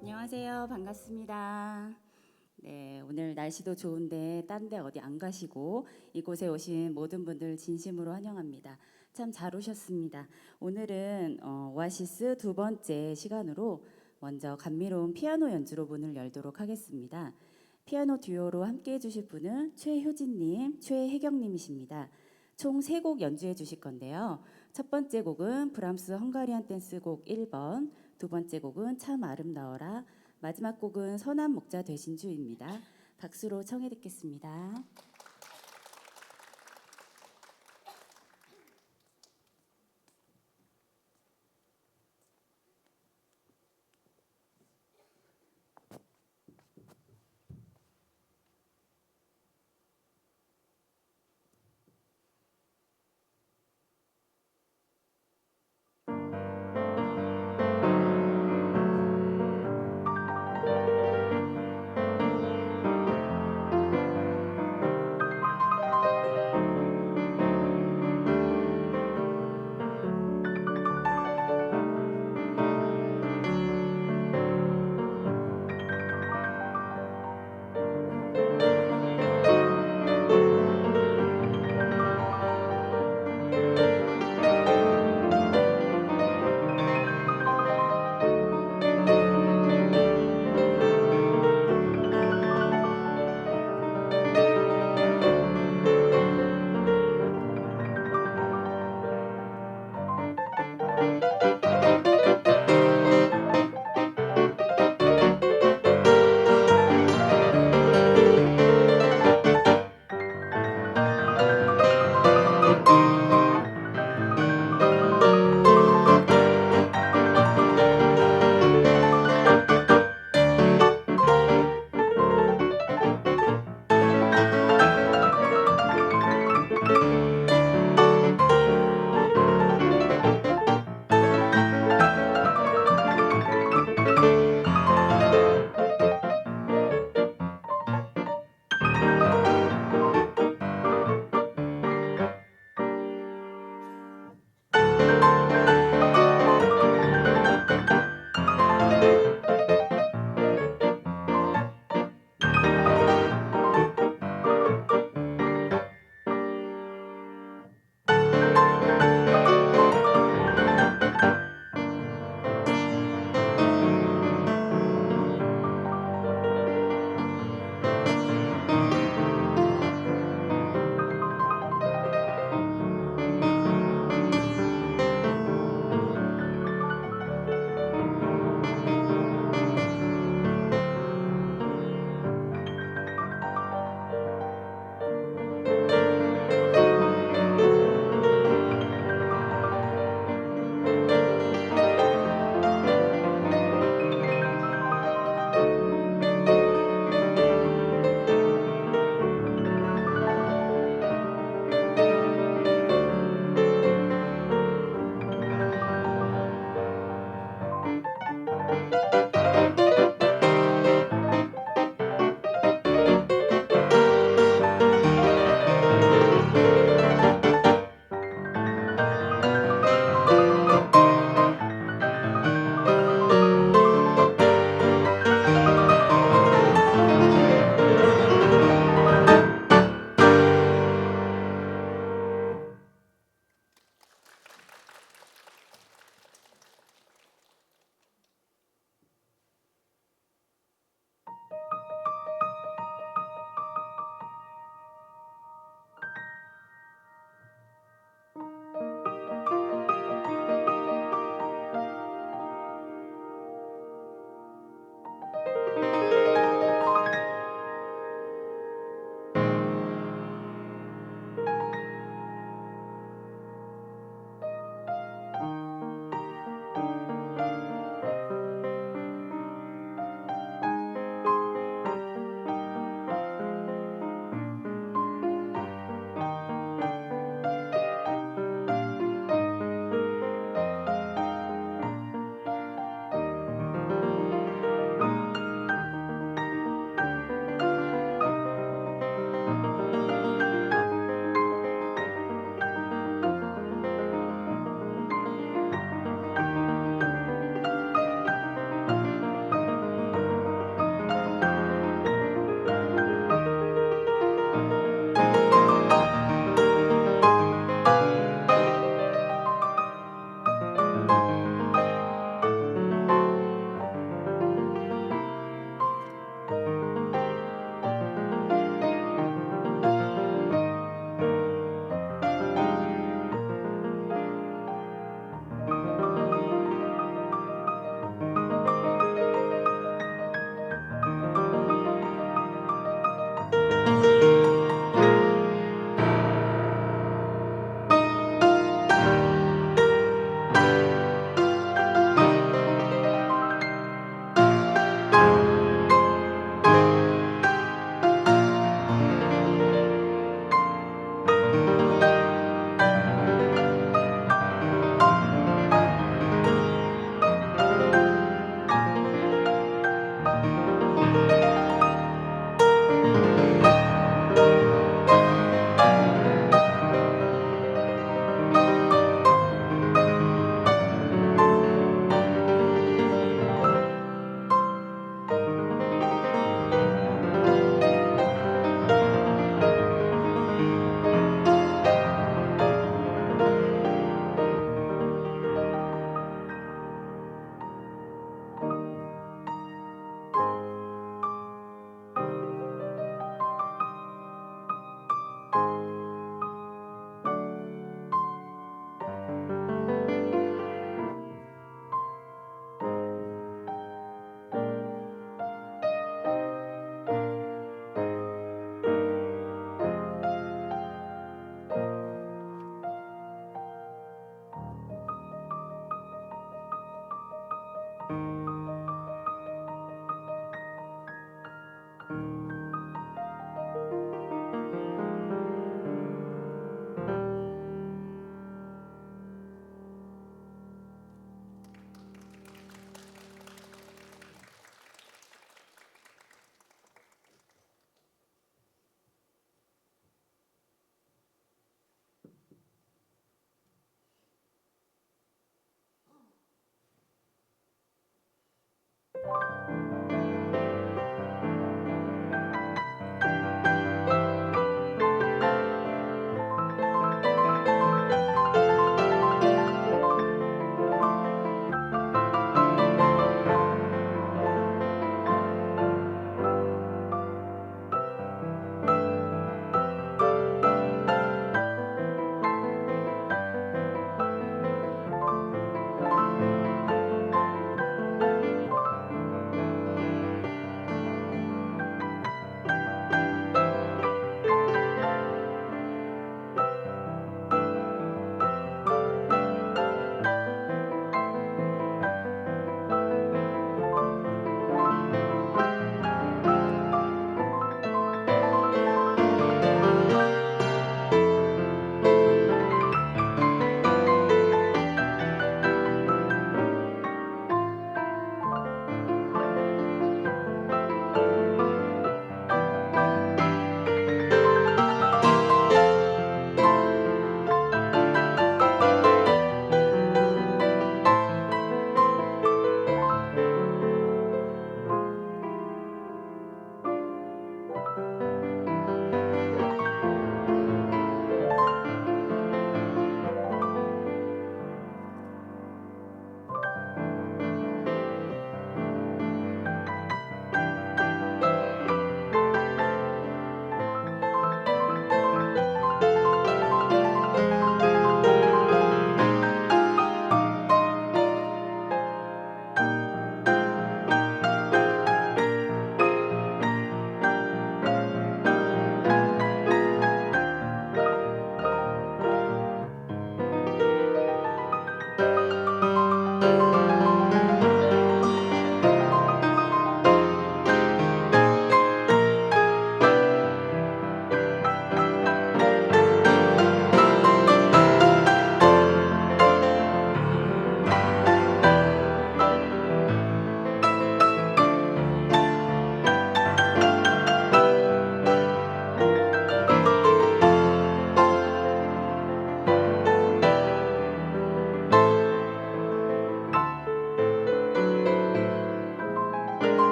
안녕하세요. 반갑습니다. 네, 오늘 날씨도 좋은데 딴 데 어디 안 가시고 이곳에 오신 모든 분들 진심으로 환영합니다. 참 잘 오셨습니다. 오늘은 오아시스 두 번째 시간으로 먼저 감미로운 피아노 연주로 문을 열도록 하겠습니다. 피아노 듀오로 함께 해주실 분은 최효진님, 최혜경님이십니다. 총 3곡 연주해 주실 건데요. 첫 번째 곡은 브람스 헝가리안 댄스 곡 1번, 두 번째 곡은 참 아름다워라, 마지막 곡은 선한 목자 되신 주입니다. 박수로 청해 듣겠습니다.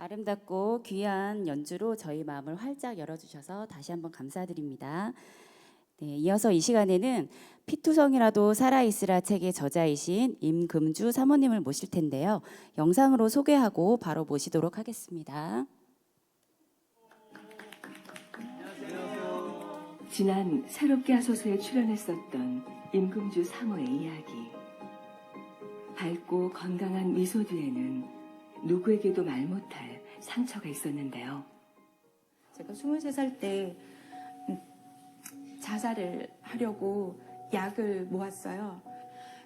아름답고 귀한 연주로 저희 마음을 활짝 열어주셔서 다시 한번 감사드립니다. 네, 이어서 이 시간에는 피투성이라도 살아있으라 책의 저자이신 임금주 사모님을 모실 텐데요. 영상으로 소개하고 바로 모시도록 하겠습니다. 지난 새롭게 하소서에 출연했었던 임금주 사모의 이야기. 밝고 건강한 미소 뒤에는 누구에게도 말 못할 상처가 있었는데요. 제가 23살 때 자살을 하려고 약을 모았어요.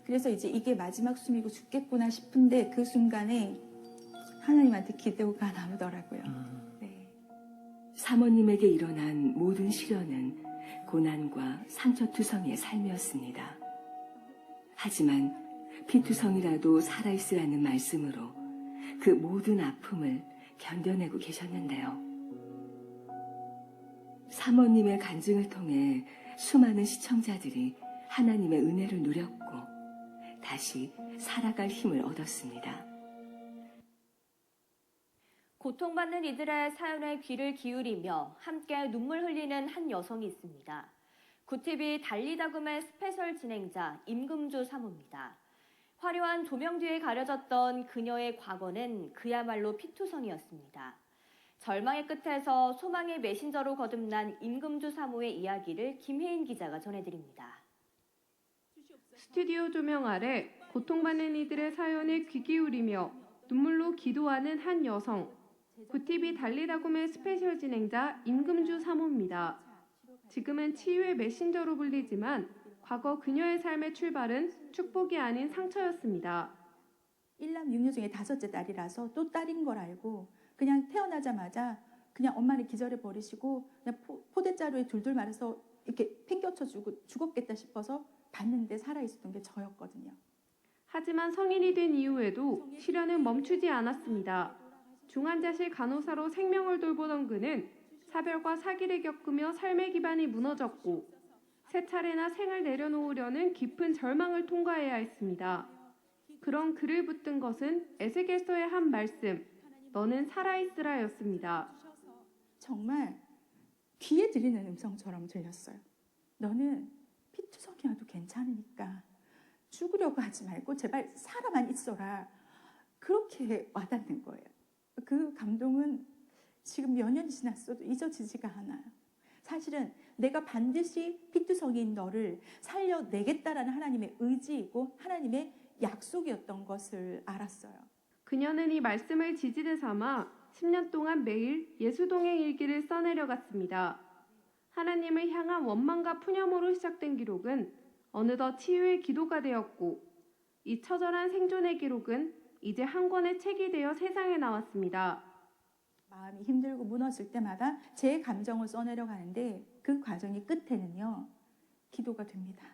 그래서 이제 이게 마지막 숨이고 죽겠구나 싶은데 그 순간에 하나님한테 기도가 나오더라고요. 네. 사모님에게 일어난 모든 시련은 고난과 상처투성이의 삶이었습니다. 하지만 피투성이라도 살아있으라는 말씀으로 그 모든 아픔을 견뎌내고 계셨는데요. 사모님의 간증을 통해 수많은 시청자들이 하나님의 은혜를 누렸고 다시 살아갈 힘을 얻었습니다. 고통받는 이들의 사연에 귀를 기울이며 함께 눈물 흘리는 한 여성이 있습니다. 구티비 달리다금의 스페셜 진행자 임금주 사모입니다. 화려한 조명 뒤에 가려졌던 그녀의 과거는 그야말로 피투성이었습니다. 절망의 끝에서 소망의 메신저로 거듭난 임금주 사모의 이야기를 김혜인 기자가 전해드립니다. 스튜디오 조명 아래 고통받는 이들의 사연에 귀 기울이며 눈물로 기도하는 한 여성. 구티비 달리다곰의 스페셜 진행자 임금주 사모입니다. 지금은 치유의 메신저로 불리지만 과거 그녀의 삶의 출발은 축복이 아닌 상처였습니다. 1남 6녀 중에 5째 딸이라서 또 딸인 걸 알고 그냥 태어나자마자 그냥 엄마를 기절해 버리시고 그냥 포대자루에 둘둘 말아서 이렇게 팽겨쳐 주고 죽었겠다 싶어서 봤는데 살아있었던 게 저였거든요. 하지만 성인이 된 이후에도 시련은 멈추지 않았습니다. 중환자실 간호사로 생명을 돌보던 그는 사별과 사기를 겪으며 삶의 기반이 무너졌고 세 차례나 생을 내려놓으려는 깊은 절망을 통과해야 했습니다. 그런 그를 붙든 것은 에스겔서의 한 말씀, 너는 살아있으라였습니다. 정말 귀에 들리는 음성처럼 들렸어요. 너는 피투성이라도 괜찮으니까 죽으려고 하지 말고 제발 살아만 있어라. 그렇게 와닿는 거예요. 그 감동은 지금 몇 년이 지났어도 잊어지지가 않아요. 사실은 내가 반드시 피투성이인 너를 살려내겠다라는 하나님의 의지이고 하나님의 약속이었던 것을 알았어요. 그녀는 이 말씀을 지지대 삼아 10년 동안 매일 예수동행 일기를 써내려갔습니다. 하나님을 향한 원망과 푸념으로 시작된 기록은 어느덧 치유의 기도가 되었고 이 처절한 생존의 기록은 이제 한 권의 책이 되어 세상에 나왔습니다. 마음이 힘들고 무너질 때마다 제 감정을 써내려가는데 그 과정이 끝에는요. 기도가 됩니다.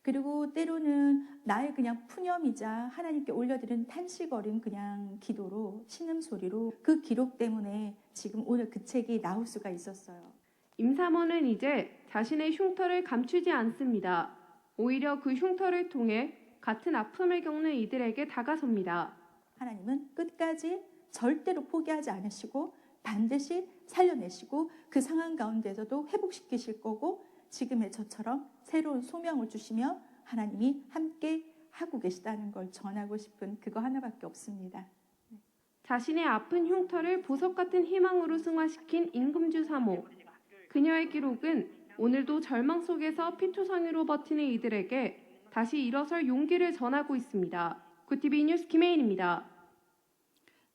그리고 때로는 나의 그냥 푸념이자 하나님께 올려드린 탄식거림 그냥 기도로 신음소리로 그 기록 때문에 지금 오늘 그 책이 나올 수가 있었어요. 임사모는 이제 자신의 흉터를 감추지 않습니다. 오히려 그 흉터를 통해 같은 아픔을 겪는 이들에게 다가섭니다. 하나님은 끝까지 절대로 포기하지 않으시고 반드시 살려내시고 그 상황 가운데서도 회복시키실 거고 지금의 저처럼 새로운 소명을 주시며 하나님이 함께 하고 계시다는 걸 전하고 싶은 그거 하나밖에 없습니다. 자신의 아픈 흉터를 보석 같은 희망으로 승화시킨 임금주 사모. 그녀의 기록은 오늘도 절망 속에서 피투성이로 버티는 이들에게 다시 일어설 용기를 전하고 있습니다. 구티비 뉴스 김혜인입니다.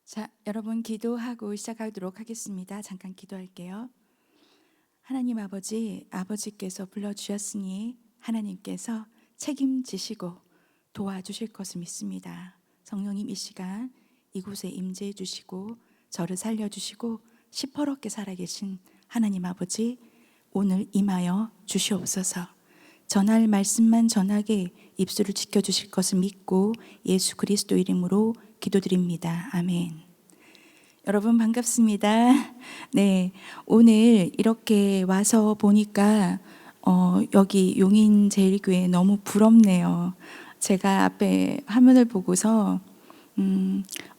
자, 여러분 기도하고 시작하도록 하겠습니다. 잠깐 기도할게요. 하나님 아버지께서 불러주셨으니 하나님께서 책임지시고 도와주실 것을 믿습니다. 성령님 이 시간 이곳에 임재해 주시고 저를 살려주시고 시퍼렇게 살아계신 하나님 아버지 오늘 임하여 주시옵소서. 전할 말씀만 전하게 입술을 지켜주실 것을 믿고 예수 그리스도 이름으로 기도드립니다. 아멘. 여러분 반갑습니다. 네, 오늘 이렇게 와서 보니까 여기 용인제일교회 너무 부럽네요. 제가 앞에 화면을 보고서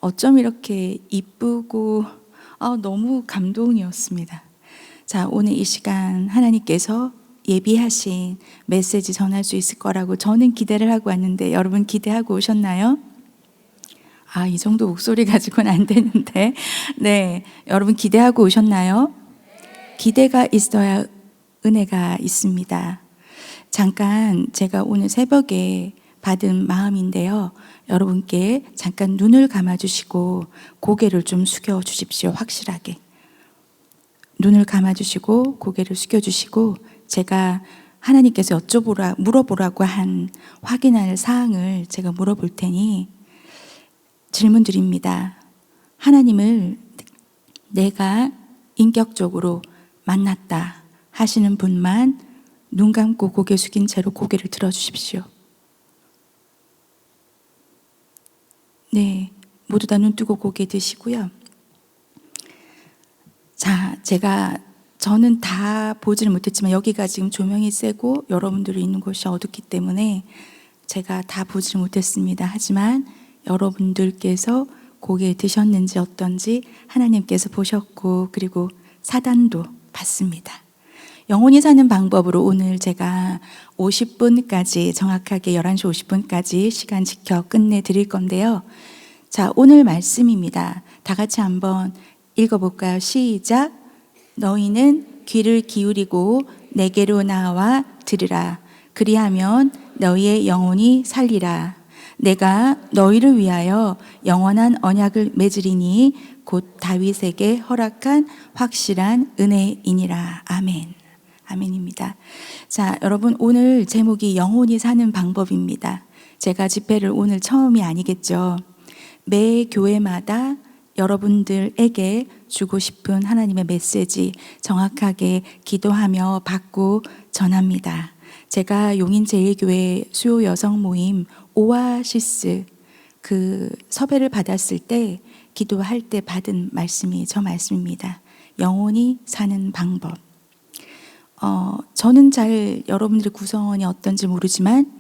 어쩜 이렇게 이쁘고 너무 감동이었습니다. 자, 오늘 이 시간 하나님께서 예비하신 메시지 전할 수 있을 거라고 저는 기대를 하고 왔는데 여러분 기대하고 오셨나요? 이 정도 목소리 가지고는 안 되는데 네, 여러분 기대하고 오셨나요? 기대가 있어야 은혜가 있습니다. 잠깐 제가 오늘 새벽에 받은 마음인데요. 여러분께 잠깐 눈을 감아주시고 고개를 좀 숙여주십시오. 확실하게. 눈을 감아주시고 고개를 숙여주시고 제가 하나님께서 물어보라고 한 확인할 사항을 제가 물어볼 테니 질문 드립니다. 하나님을 내가 인격적으로 만났다 하시는 분만 눈 감고 고개 숙인 채로 고개를 들어주십시오. 네, 모두 다 눈 뜨고 고개 드시고요. 자, 저는 다 보지를 못했지만 여기가 지금 조명이 세고 여러분들이 있는 곳이 어둡기 때문에 제가 다 보지를 못했습니다. 하지만 여러분들께서 고개 드셨는지 어떤지 하나님께서 보셨고 그리고 사단도 봤습니다. 영혼이 사는 방법으로 오늘 제가 50분까지 정확하게 11시 50분까지 시간 지켜 끝내드릴 건데요. 자, 오늘 말씀입니다. 다 같이 한번 읽어볼까요? 시작. 너희는 귀를 기울이고 내게로 나와 들으라. 그리하면 너희의 영혼이 살리라. 내가 너희를 위하여 영원한 언약을 맺으리니 곧 다윗에게 허락한 확실한 은혜이니라. 아멘. 아멘입니다. 자, 여러분 오늘 제목이 영혼이 사는 방법입니다. 제가 집회를 오늘 처음이 아니겠죠. 매 교회마다 여러분들에게 주고 싶은 하나님의 메시지 정확하게 기도하며 받고 전합니다. 제가 용인제일교회 수요 여성 모임 오아시스 그 섭외를 받았을 때 기도할 때 받은 말씀이 저 말씀입니다. 영혼이 사는 방법. 저는 잘 여러분들의 구성원이 어떤지 모르지만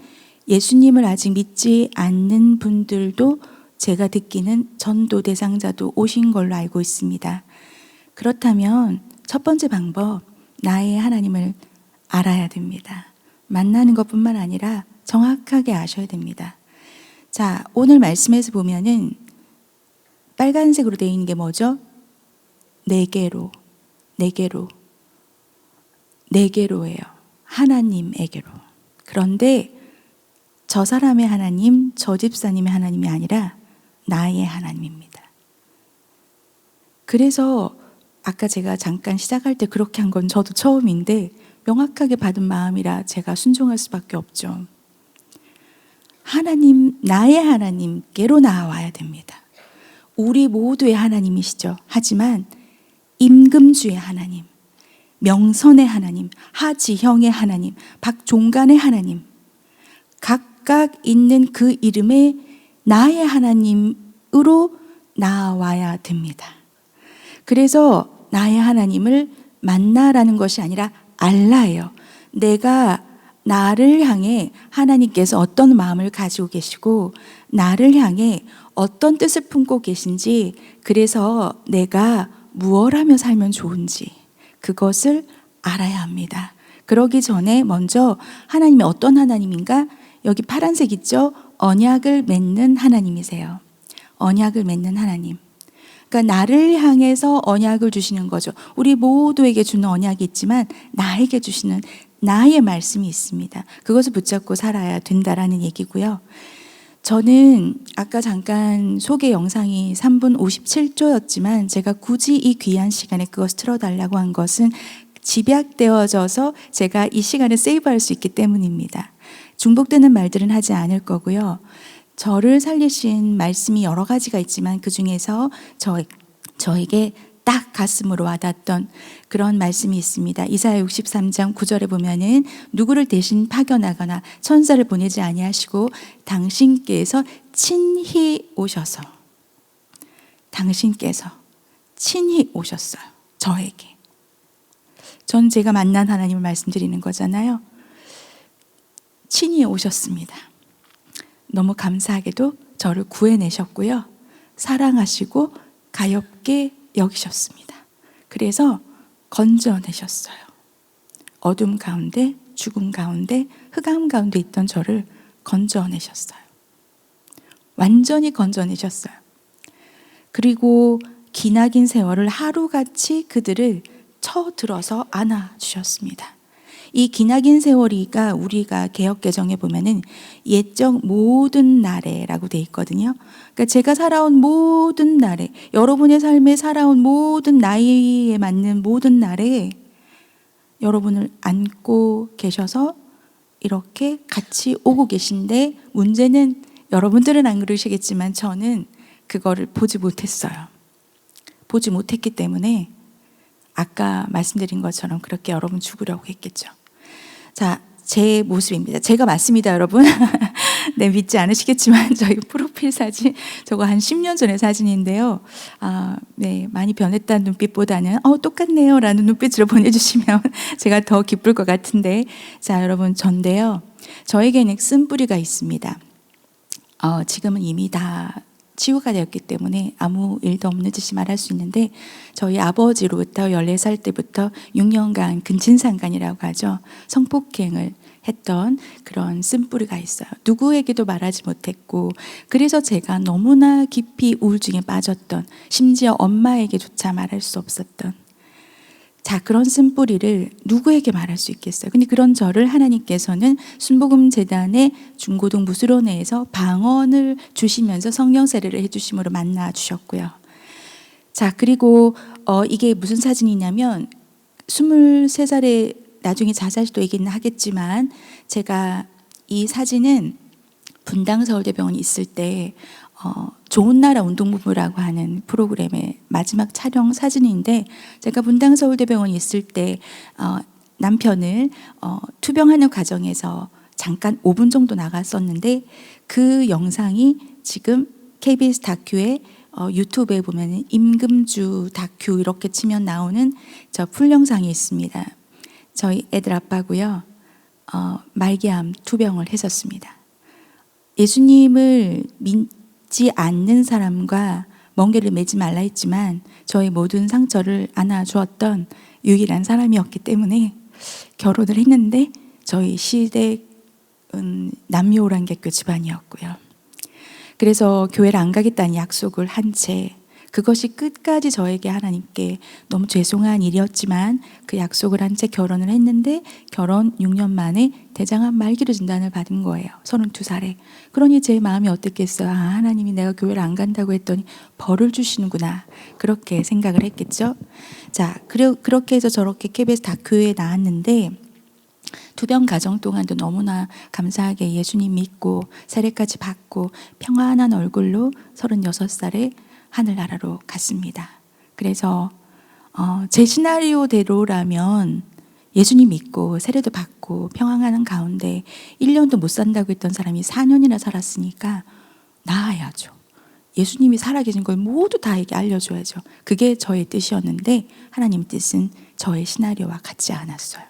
예수님을 아직 믿지 않는 분들도 제가 듣기는 전도 대상자도 오신 걸로 알고 있습니다. 그렇다면 첫 번째 방법, 나의 하나님을 알아야 됩니다. 만나는 것뿐만 아니라 정확하게 아셔야 됩니다. 자, 오늘 말씀에서 보면은 빨간색으로 되어 있는 게 뭐죠? 내게로, 내게로예요. 하나님에게로. 그런데 저 사람의 하나님, 저 집사님의 하나님이 아니라 나의 하나님입니다. 그래서 아까 제가 잠깐 시작할 때 그렇게 한 건 저도 처음인데 명확하게 받은 마음이라 제가 순종할 수밖에 없죠. 하나님, 나의 하나님께로 나와야 됩니다. 우리 모두의 하나님이시죠. 하지만 임금주의 하나님, 명선의 하나님, 하지형의 하나님, 박종간의 하나님, 각각 있는 그 이름에 나의 하나님으로 나와야 됩니다. 그래서 나의 하나님을 만나라는 것이 아니라 알라예요. 내가 나를 향해 하나님께서 어떤 마음을 가지고 계시고 나를 향해 어떤 뜻을 품고 계신지, 그래서 내가 무엇 하며 살면 좋은지 그것을 알아야 합니다. 그러기 전에 먼저 하나님이 어떤 하나님인가? 여기 파란색 있죠? 언약을 맺는 하나님이세요. 언약을 맺는 하나님. 그러니까 나를 향해서 언약을 주시는 거죠. 우리 모두에게 주는 언약이 있지만 나에게 주시는 나의 말씀이 있습니다. 그것을 붙잡고 살아야 된다라는 얘기고요. 저는 아까 잠깐 소개 영상이 3분 57초였지만 제가 굳이 이 귀한 시간에 그것을 틀어달라고 한 것은 집약되어져서 제가 이 시간을 세이브할 수 있기 때문입니다. 중복되는 말들은 하지 않을 거고요. 저를 살리신 말씀이 여러 가지가 있지만 그 중에서 저에게 딱 가슴으로 와닿던 그런 말씀이 있습니다. 이사야 63장 9절에 보면은 누구를 대신 파견하거나 천사를 보내지 아니하시고 당신께서 친히 오셔서, 당신께서 친히 오셨어요. 저에게. 전 제가 만난 하나님을 말씀드리는 거잖아요. 친히 오셨습니다. 너무 감사하게도 저를 구해내셨고요. 사랑하시고 가엾게 여기셨습니다. 그래서 건져내셨어요. 어둠 가운데, 죽음 가운데, 흑암 가운데 있던 저를 건져내셨어요. 완전히 건져내셨어요. 그리고 기나긴 세월을 하루같이 그들을 쳐들어서 안아주셨습니다. 이 기나긴 세월이가 우리가 개역개정에 보면은 옛적 모든 날에라고 돼 있거든요. 그러니까 제가 살아온 모든 날에, 여러분의 삶에 살아온 모든 나이에 맞는 모든 날에 여러분을 안고 계셔서 이렇게 같이 오고 계신데, 문제는 여러분들은 안 그러시겠지만 저는 그거를 보지 못했어요. 보지 못했기 때문에 아까 말씀드린 것처럼 그렇게 여러분 죽으려고 했겠죠. 자, 제 모습입니다. 제가 맞습니다, 여러분. 네, 믿지 않으시겠지만 저희 프로필 사진, 저거 한 10년 전의 사진인데요. 네, 많이 변했다는 눈빛보다는 똑같네요 라는 눈빛으로 보내주시면 제가 더 기쁠 것 같은데, 자, 여러분, 전데요, 저에게는 쓴뿌리가 있습니다. 지금은 이미 다 치유가 되었기 때문에 아무 일도 없는 듯이 말할 수 있는데, 저희 아버지로부터 14살 때부터 6년간 근친상간이라고 하죠. 성폭행을 했던 그런 쓴뿌리가 있어요. 누구에게도 말하지 못했고, 그래서 제가 너무나 깊이 우울증에 빠졌던, 심지어 엄마에게조차 말할 수 없었던, 자, 그런 쓴뿌리를 누구에게 말할 수 있겠어요? 근데 그런 저를 하나님께서는 순복음재단의 중고등 무술원회에서 방언을 주시면서 성령 세례를 해주심으로 만나 주셨고요. 자, 그리고 이게 무슨 사진이냐면 23살에 나중에 자살도 얘기는 하겠지만, 제가 이 사진은 분당 서울대병원에 있을 때 좋은 나라 운동부부라고 하는 프로그램의 마지막 촬영 사진인데, 제가 분당 서울대병원에 있을 때 남편을 투병하는 과정에서 잠깐 5분 정도 나갔었는데, 그 영상이 지금 KBS 다큐에 유튜브에 보면 임금주 다큐 이렇게 치면 나오는 저 풀영상이 있습니다. 저희 애들 아빠고요. 말기암 투병을 했었습니다. 예수님을 믿지 않는 사람과 멍게를 매지 말라 했지만 저의 모든 상처를 안아주었던 유일한 사람이었기 때문에 결혼을 했는데, 저희 시댁은 남묘오란개교 집안이었고요. 그래서 교회를 안 가겠다는 약속을 한 채, 그것이 끝까지 저에게 하나님께 너무 죄송한 일이었지만 그 약속을 한 채 결혼을 했는데, 결혼 6년 만에 대장암 말기로 진단을 받은 거예요. 32살에. 그러니 제 마음이 어땠겠어요? 하나님이 내가 교회를 안 간다고 했더니 벌을 주시는구나, 그렇게 생각을 했겠죠. 자, 그렇게 해서 저렇게 KBS 다큐에 나왔는데, 투병 가정 동안도 너무나 감사하게 예수님 믿고 세례까지 받고 평안한 얼굴로 36살에 하늘나라로 갔습니다. 그래서 제 시나리오대로라면 예수님 믿고 세례도 받고 평안하는 가운데 1년도 못 산다고 했던 사람이 4년이나 살았으니까 나아야죠. 예수님이 살아계신 걸 모두 다에게 알려줘야죠. 그게 저의 뜻이었는데, 하나님 뜻은 저의 시나리오와 같지 않았어요.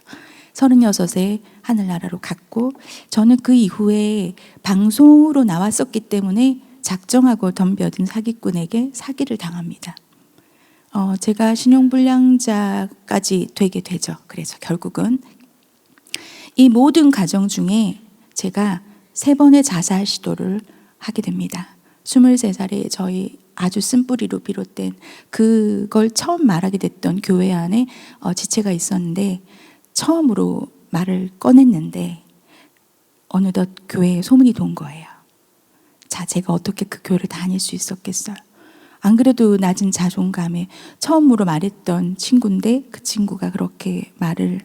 36에 하늘나라로 갔고, 저는 그 이후에 방송으로 나왔었기 때문에 작정하고 덤벼든 사기꾼에게 사기를 당합니다. 제가 신용불량자까지 되게 되죠. 그래서 결국은 이 모든 과정 중에 제가 3번의 자살 시도를 하게 됩니다. 23살에 저희 아주 쓴뿌리로 비롯된, 그걸 처음 말하게 됐던 교회 안에 지체가 있었는데, 처음으로 말을 꺼냈는데 어느덧 교회에 소문이 돈 거예요. 자, 제가 어떻게 그 교회를 다닐 수 있었겠어요? 안 그래도 낮은 자존감에 처음으로 말했던 친구인데, 그 친구가 그렇게 말을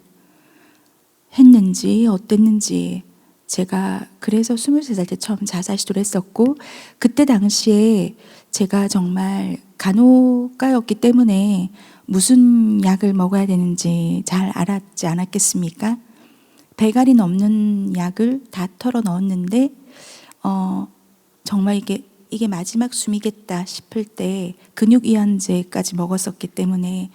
했는지 어땠는지, 제가 그래서 23살 때 처음 자살 시도를 했었고, 그때 당시에 제가 정말 간호가였기 때문에 무슨 약을 먹어야 되는지 잘 알았지 않았겠습니까? 배갈이 넘는 약을 다 털어 넣었는데 정말 이게 마지막 숨이겠다 싶을 때 근육이완제까지 먹었었기 때문에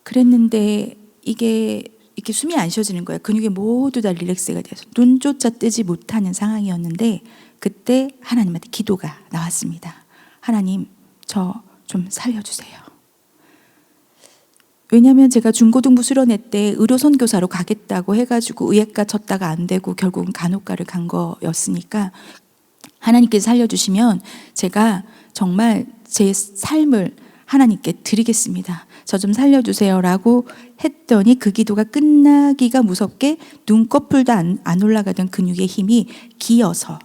그랬는데, 이게 이렇게 숨이 안 쉬어지는 거예요. 근육이 모두 다 릴렉스가 돼서 눈조차 뜨지 못하는 상황이었는데, 그때 하나님한테 기도가 나왔습니다. 하나님, 저 좀 살려주세요. 왜냐하면 제가 중고등부 수련회 때 의료선교사로 가겠다고 해가지고 의예과 쳤다가 안 되고 결국은 간호과를 간 거였으니까 하나님께서 살려주시면 제가 정말 제 삶을 하나님께 드리겠습니다. 저 좀 살려주세요라고 했더니 그 기도가 끝나기가 무섭게 눈꺼풀도 안 올라가던 근육의 힘이 기어서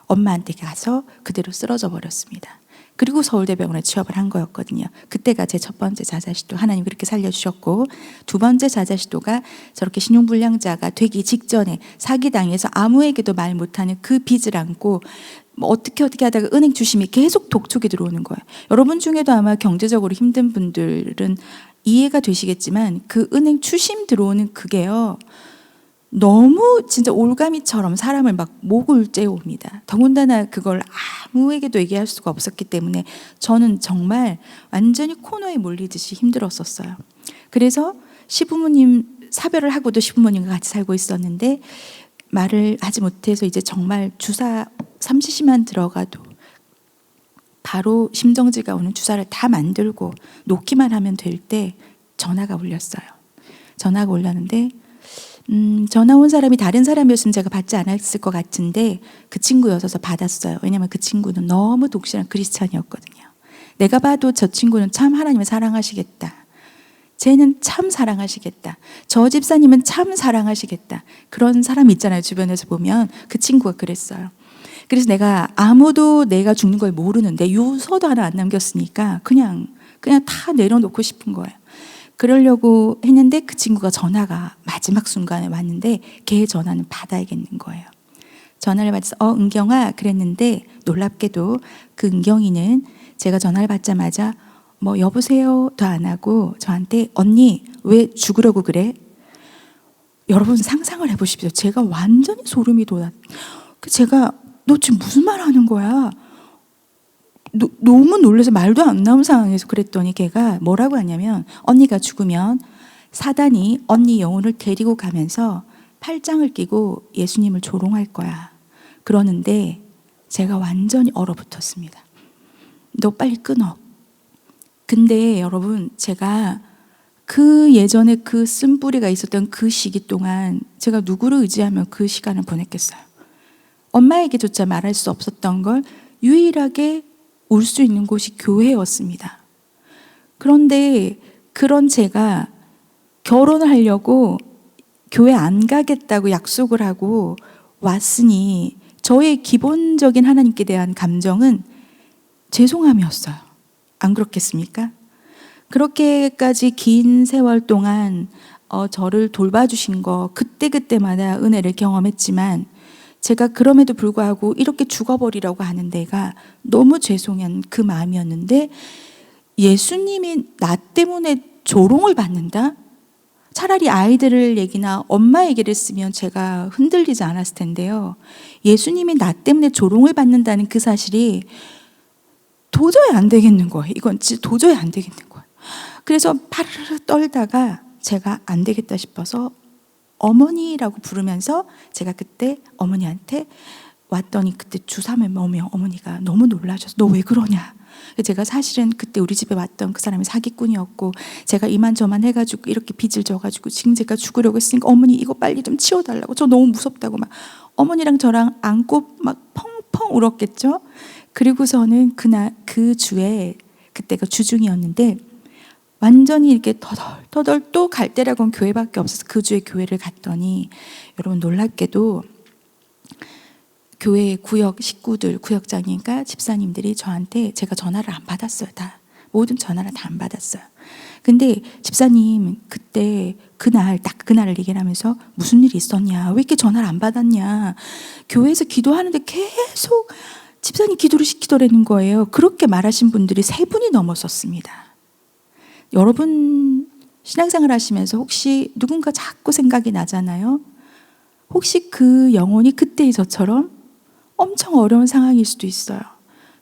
엄마한테 가서 그대로 쓰러져 버렸습니다. 그리고 서울대병원에 취업을 한 거였거든요. 그때가 제 첫 번째 자살시도. 하나님 그렇게 살려주셨고, 두 번째 자살시도가 저렇게 신용불량자가 되기 직전에 사기당해서 아무에게도 말 못하는 그 빚을 안고 뭐 어떻게 하다가 은행 주심이 계속 독촉이 들어오는 거예요. 여러분 중에도 아마 경제적으로 힘든 분들은 이해가 되시겠지만 그 은행 추심 들어오는 그게요, 너무 진짜 올가미처럼 사람을 막 목을 째옵니다. 더군다나 그걸 아무에게도 얘기할 수가 없었기 때문에 저는 정말 완전히 코너에 몰리듯이 힘들었었어요. 그래서 시부모님 사별을 하고도 시부모님과 같이 살고 있었는데 말을 하지 못해서 이제 정말 주사 삼시시만 들어가도 바로 심정지가 오는 주사를 다 만들고 놓기만 하면 될 때 전화가 울렸어요. 전화가 울렸는데 전화 온 사람이 다른 사람이었으면 제가 받지 않았을 것 같은데 그 친구여서 받았어요. 왜냐하면 그 친구는 너무 독실한 크리스찬이었거든요. 내가 봐도 저 친구는 참 하나님을 사랑하시겠다. 쟤는 참 사랑하시겠다. 저 집사님은 참 사랑하시겠다. 그런 사람 있잖아요. 주변에서 보면. 그 친구가 그랬어요. 그래서 내가 아무도 내가 죽는 걸 모르는데 유서도 하나 안 남겼으니까 그냥 다 내려놓고 싶은 거예요. 그러려고 했는데 그 친구가 전화가 마지막 순간에 왔는데 걔의 전화는 받아야겠는 거예요. 전화를 받아서 은경아 그랬는데 놀랍게도 그 은경이는 제가 전화를 받자마자 뭐 여보세요도 안 하고 저한테 언니 왜 죽으려고 그래? 여러분 상상을 해보십시오. 제가 완전히 소름이 돋아. 제가 너 지금 무슨 말 하는 거야? 너무 놀라서 말도 안 나온 상황에서 그랬더니 걔가 뭐라고 하냐면 언니가 죽으면 사단이 언니 영혼을 데리고 가면서 팔짱을 끼고 예수님을 조롱할 거야. 그러는데 제가 완전히 얼어붙었습니다. 너 빨리 끊어. 근데 여러분 제가 그 예전에 그 쓴뿌리가 있었던 그 시기 동안 제가 누구를 의지하며 그 시간을 보냈겠어요. 엄마에게조차 말할 수 없었던 걸 유일하게 올 수 있는 곳이 교회였습니다. 그런데 그런 제가 결혼을 하려고 교회 안 가겠다고 약속을 하고 왔으니 저의 기본적인 하나님께 대한 감정은 죄송함이었어요. 안 그렇겠습니까? 그렇게까지 긴 세월 동안 저를 돌봐주신 거 그때그때마다 은혜를 경험했지만 제가 그럼에도 불구하고 이렇게 죽어버리라고 하는 데가 너무 죄송한 그 마음이었는데 예수님이 나 때문에 조롱을 받는다? 차라리 아이들을 얘기나 엄마 얘기를 했으면 제가 흔들리지 않았을 텐데요. 예수님이 나 때문에 조롱을 받는다는 그 사실이 도저히 안 되겠는 거예요. 이건 진짜 도저히 안 되겠는 거예요. 그래서 파르르 떨다가 제가 안 되겠다 싶어서 어머니라고 부르면서 제가 그때 어머니한테 왔더니 그때 주삼을 먹으며 어머니가 너무 놀라셔서 너 왜 그러냐. 제가 사실은 그때 우리 집에 왔던 그 사람이 사기꾼이었고 제가 이만저만 해가지고 이렇게 빚을 져가지고 지금 제가 죽으려고 했으니까 어머니 이거 빨리 좀 치워달라고. 저 너무 무섭다고 막 어머니랑 저랑 안고 막 펑펑 울었겠죠. 그리고서는 그날 그 주에 그때가 주중이었는데 완전히 이렇게 터덜 또 갈 데라고는 교회밖에 없어서 그 주에 교회를 갔더니 여러분 놀랍게도 교회 구역 식구들, 구역장님과 집사님들이 저한테 제가 전화를 안 받았어요. 다 모든 전화를 다 안 받았어요. 근데 집사님 그때 딱 그날을 얘기를 하면서 무슨 일이 있었냐? 왜 이렇게 전화를 안 받았냐? 교회에서 기도하는데 계속 집사님 기도를 시키더라는 거예요. 그렇게 말하신 분들이 3분이 넘었었습니다. 여러분 신앙생활 하시면서 혹시 누군가 자꾸 생각이 나잖아요. 혹시 그 영혼이 그때의 저처럼 엄청 어려운 상황일 수도 있어요.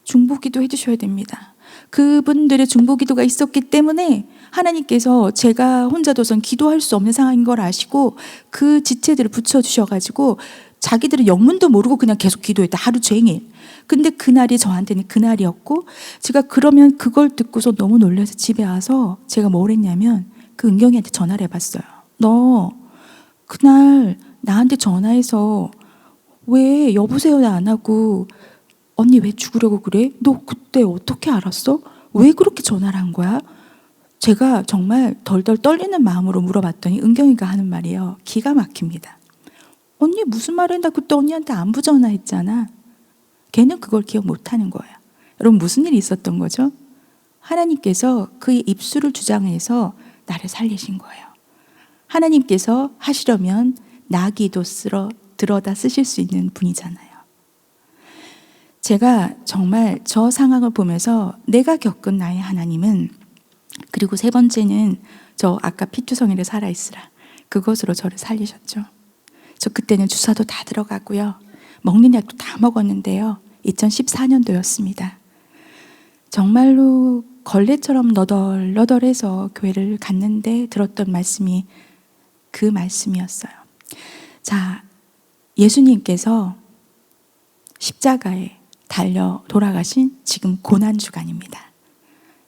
중보기도 해주셔야 됩니다. 그분들의 중보기도가 있었기 때문에 하나님께서 제가 혼자 둬선 기도할 수 없는 상황인 걸 아시고 그 지체들을 붙여주셔가지고 자기들은 영문도 모르고 그냥 계속 기도했다. 하루 종일. 근데 그날이 저한테는 그날이었고 제가 그러면 그걸 듣고서 너무 놀라서 집에 와서 제가 뭘 했냐면 그 은경이한테 전화를 해봤어요. 너 그날 나한테 전화해서 왜 여보세요 안 하고 언니 왜 죽으려고 그래? 너 그때 어떻게 알았어? 왜 그렇게 전화를 한 거야? 제가 정말 덜덜 떨리는 마음으로 물어봤더니 은경이가 하는 말이에요. 기가 막힙니다. 언니 무슨 말을 나 그때 언니한테 안부 전화했잖아. 걔는 그걸 기억 못하는 거예요. 여러분 무슨 일이 있었던 거죠? 하나님께서 그의 입술을 주장해서 나를 살리신 거예요. 하나님께서 하시려면 나귀도 들어다 쓰실 수 있는 분이잖아요. 제가 정말 저 상황을 보면서 내가 겪은 나의 하나님은, 그리고 세 번째는 저 아까 피투성이를 살아있으라, 그것으로 저를 살리셨죠. 저 그때는 주사도 다 들어가고요. 먹는 약도 다 먹었는데요. 2014년도였습니다. 정말로 걸레처럼 너덜너덜해서 교회를 갔는데 들었던 말씀이 그 말씀이었어요. 자, 예수님께서 십자가에 달려 돌아가신 지금 고난주간입니다.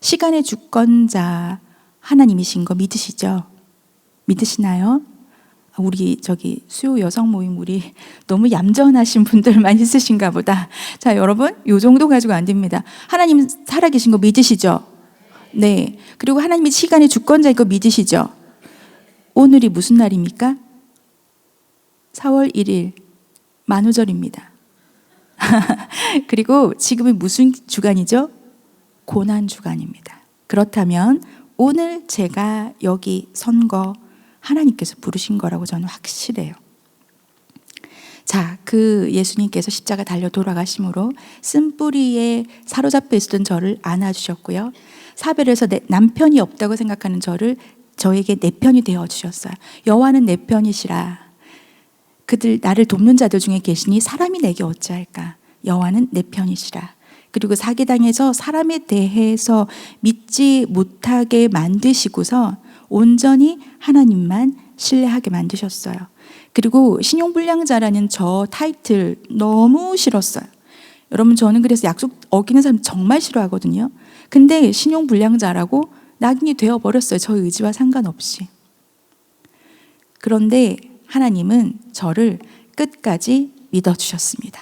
시간의 주권자 하나님이신 거 믿으시죠? 믿으시나요? 우리 저기 수요 여성 모임 우리 너무 얌전하신 분들만 있으신가 보다. 자, 여러분 요 정도 가지고 안 됩니다. 하나님 살아계신 거 믿으시죠? 네. 그리고 하나님이 시간의 주권자인 거 믿으시죠? 오늘이 무슨 날입니까? 4월 1일 만우절입니다. 그리고 지금이 무슨 주간이죠? 고난 주간입니다. 그렇다면 오늘 제가 여기 선 거 하나님께서 부르신 거라고 저는 확실해요. 자, 그 예수님께서 십자가 달려 돌아가심으로 쓴뿌리에 사로잡혀 있었던 저를 안아주셨고요. 사별을 해서 남편이 없다고 생각하는 저에게 내 편이 되어주셨어요. 여호와는 내 편이시라. 그들 나를 돕는 자들 중에 계시니 사람이 내게 어찌할까. 여호와는 내 편이시라. 그리고 사기당해서 사람에 대해서 믿지 못하게 만드시고서 온전히 하나님만 신뢰하게 만드셨어요. 그리고 신용불량자라는 저 타이틀 너무 싫었어요. 여러분 저는 그래서 약속 어기는 사람 정말 싫어하거든요. 근데 신용불량자라고 낙인이 되어버렸어요. 저의 의지와 상관없이. 그런데 하나님은 저를 끝까지 믿어주셨습니다.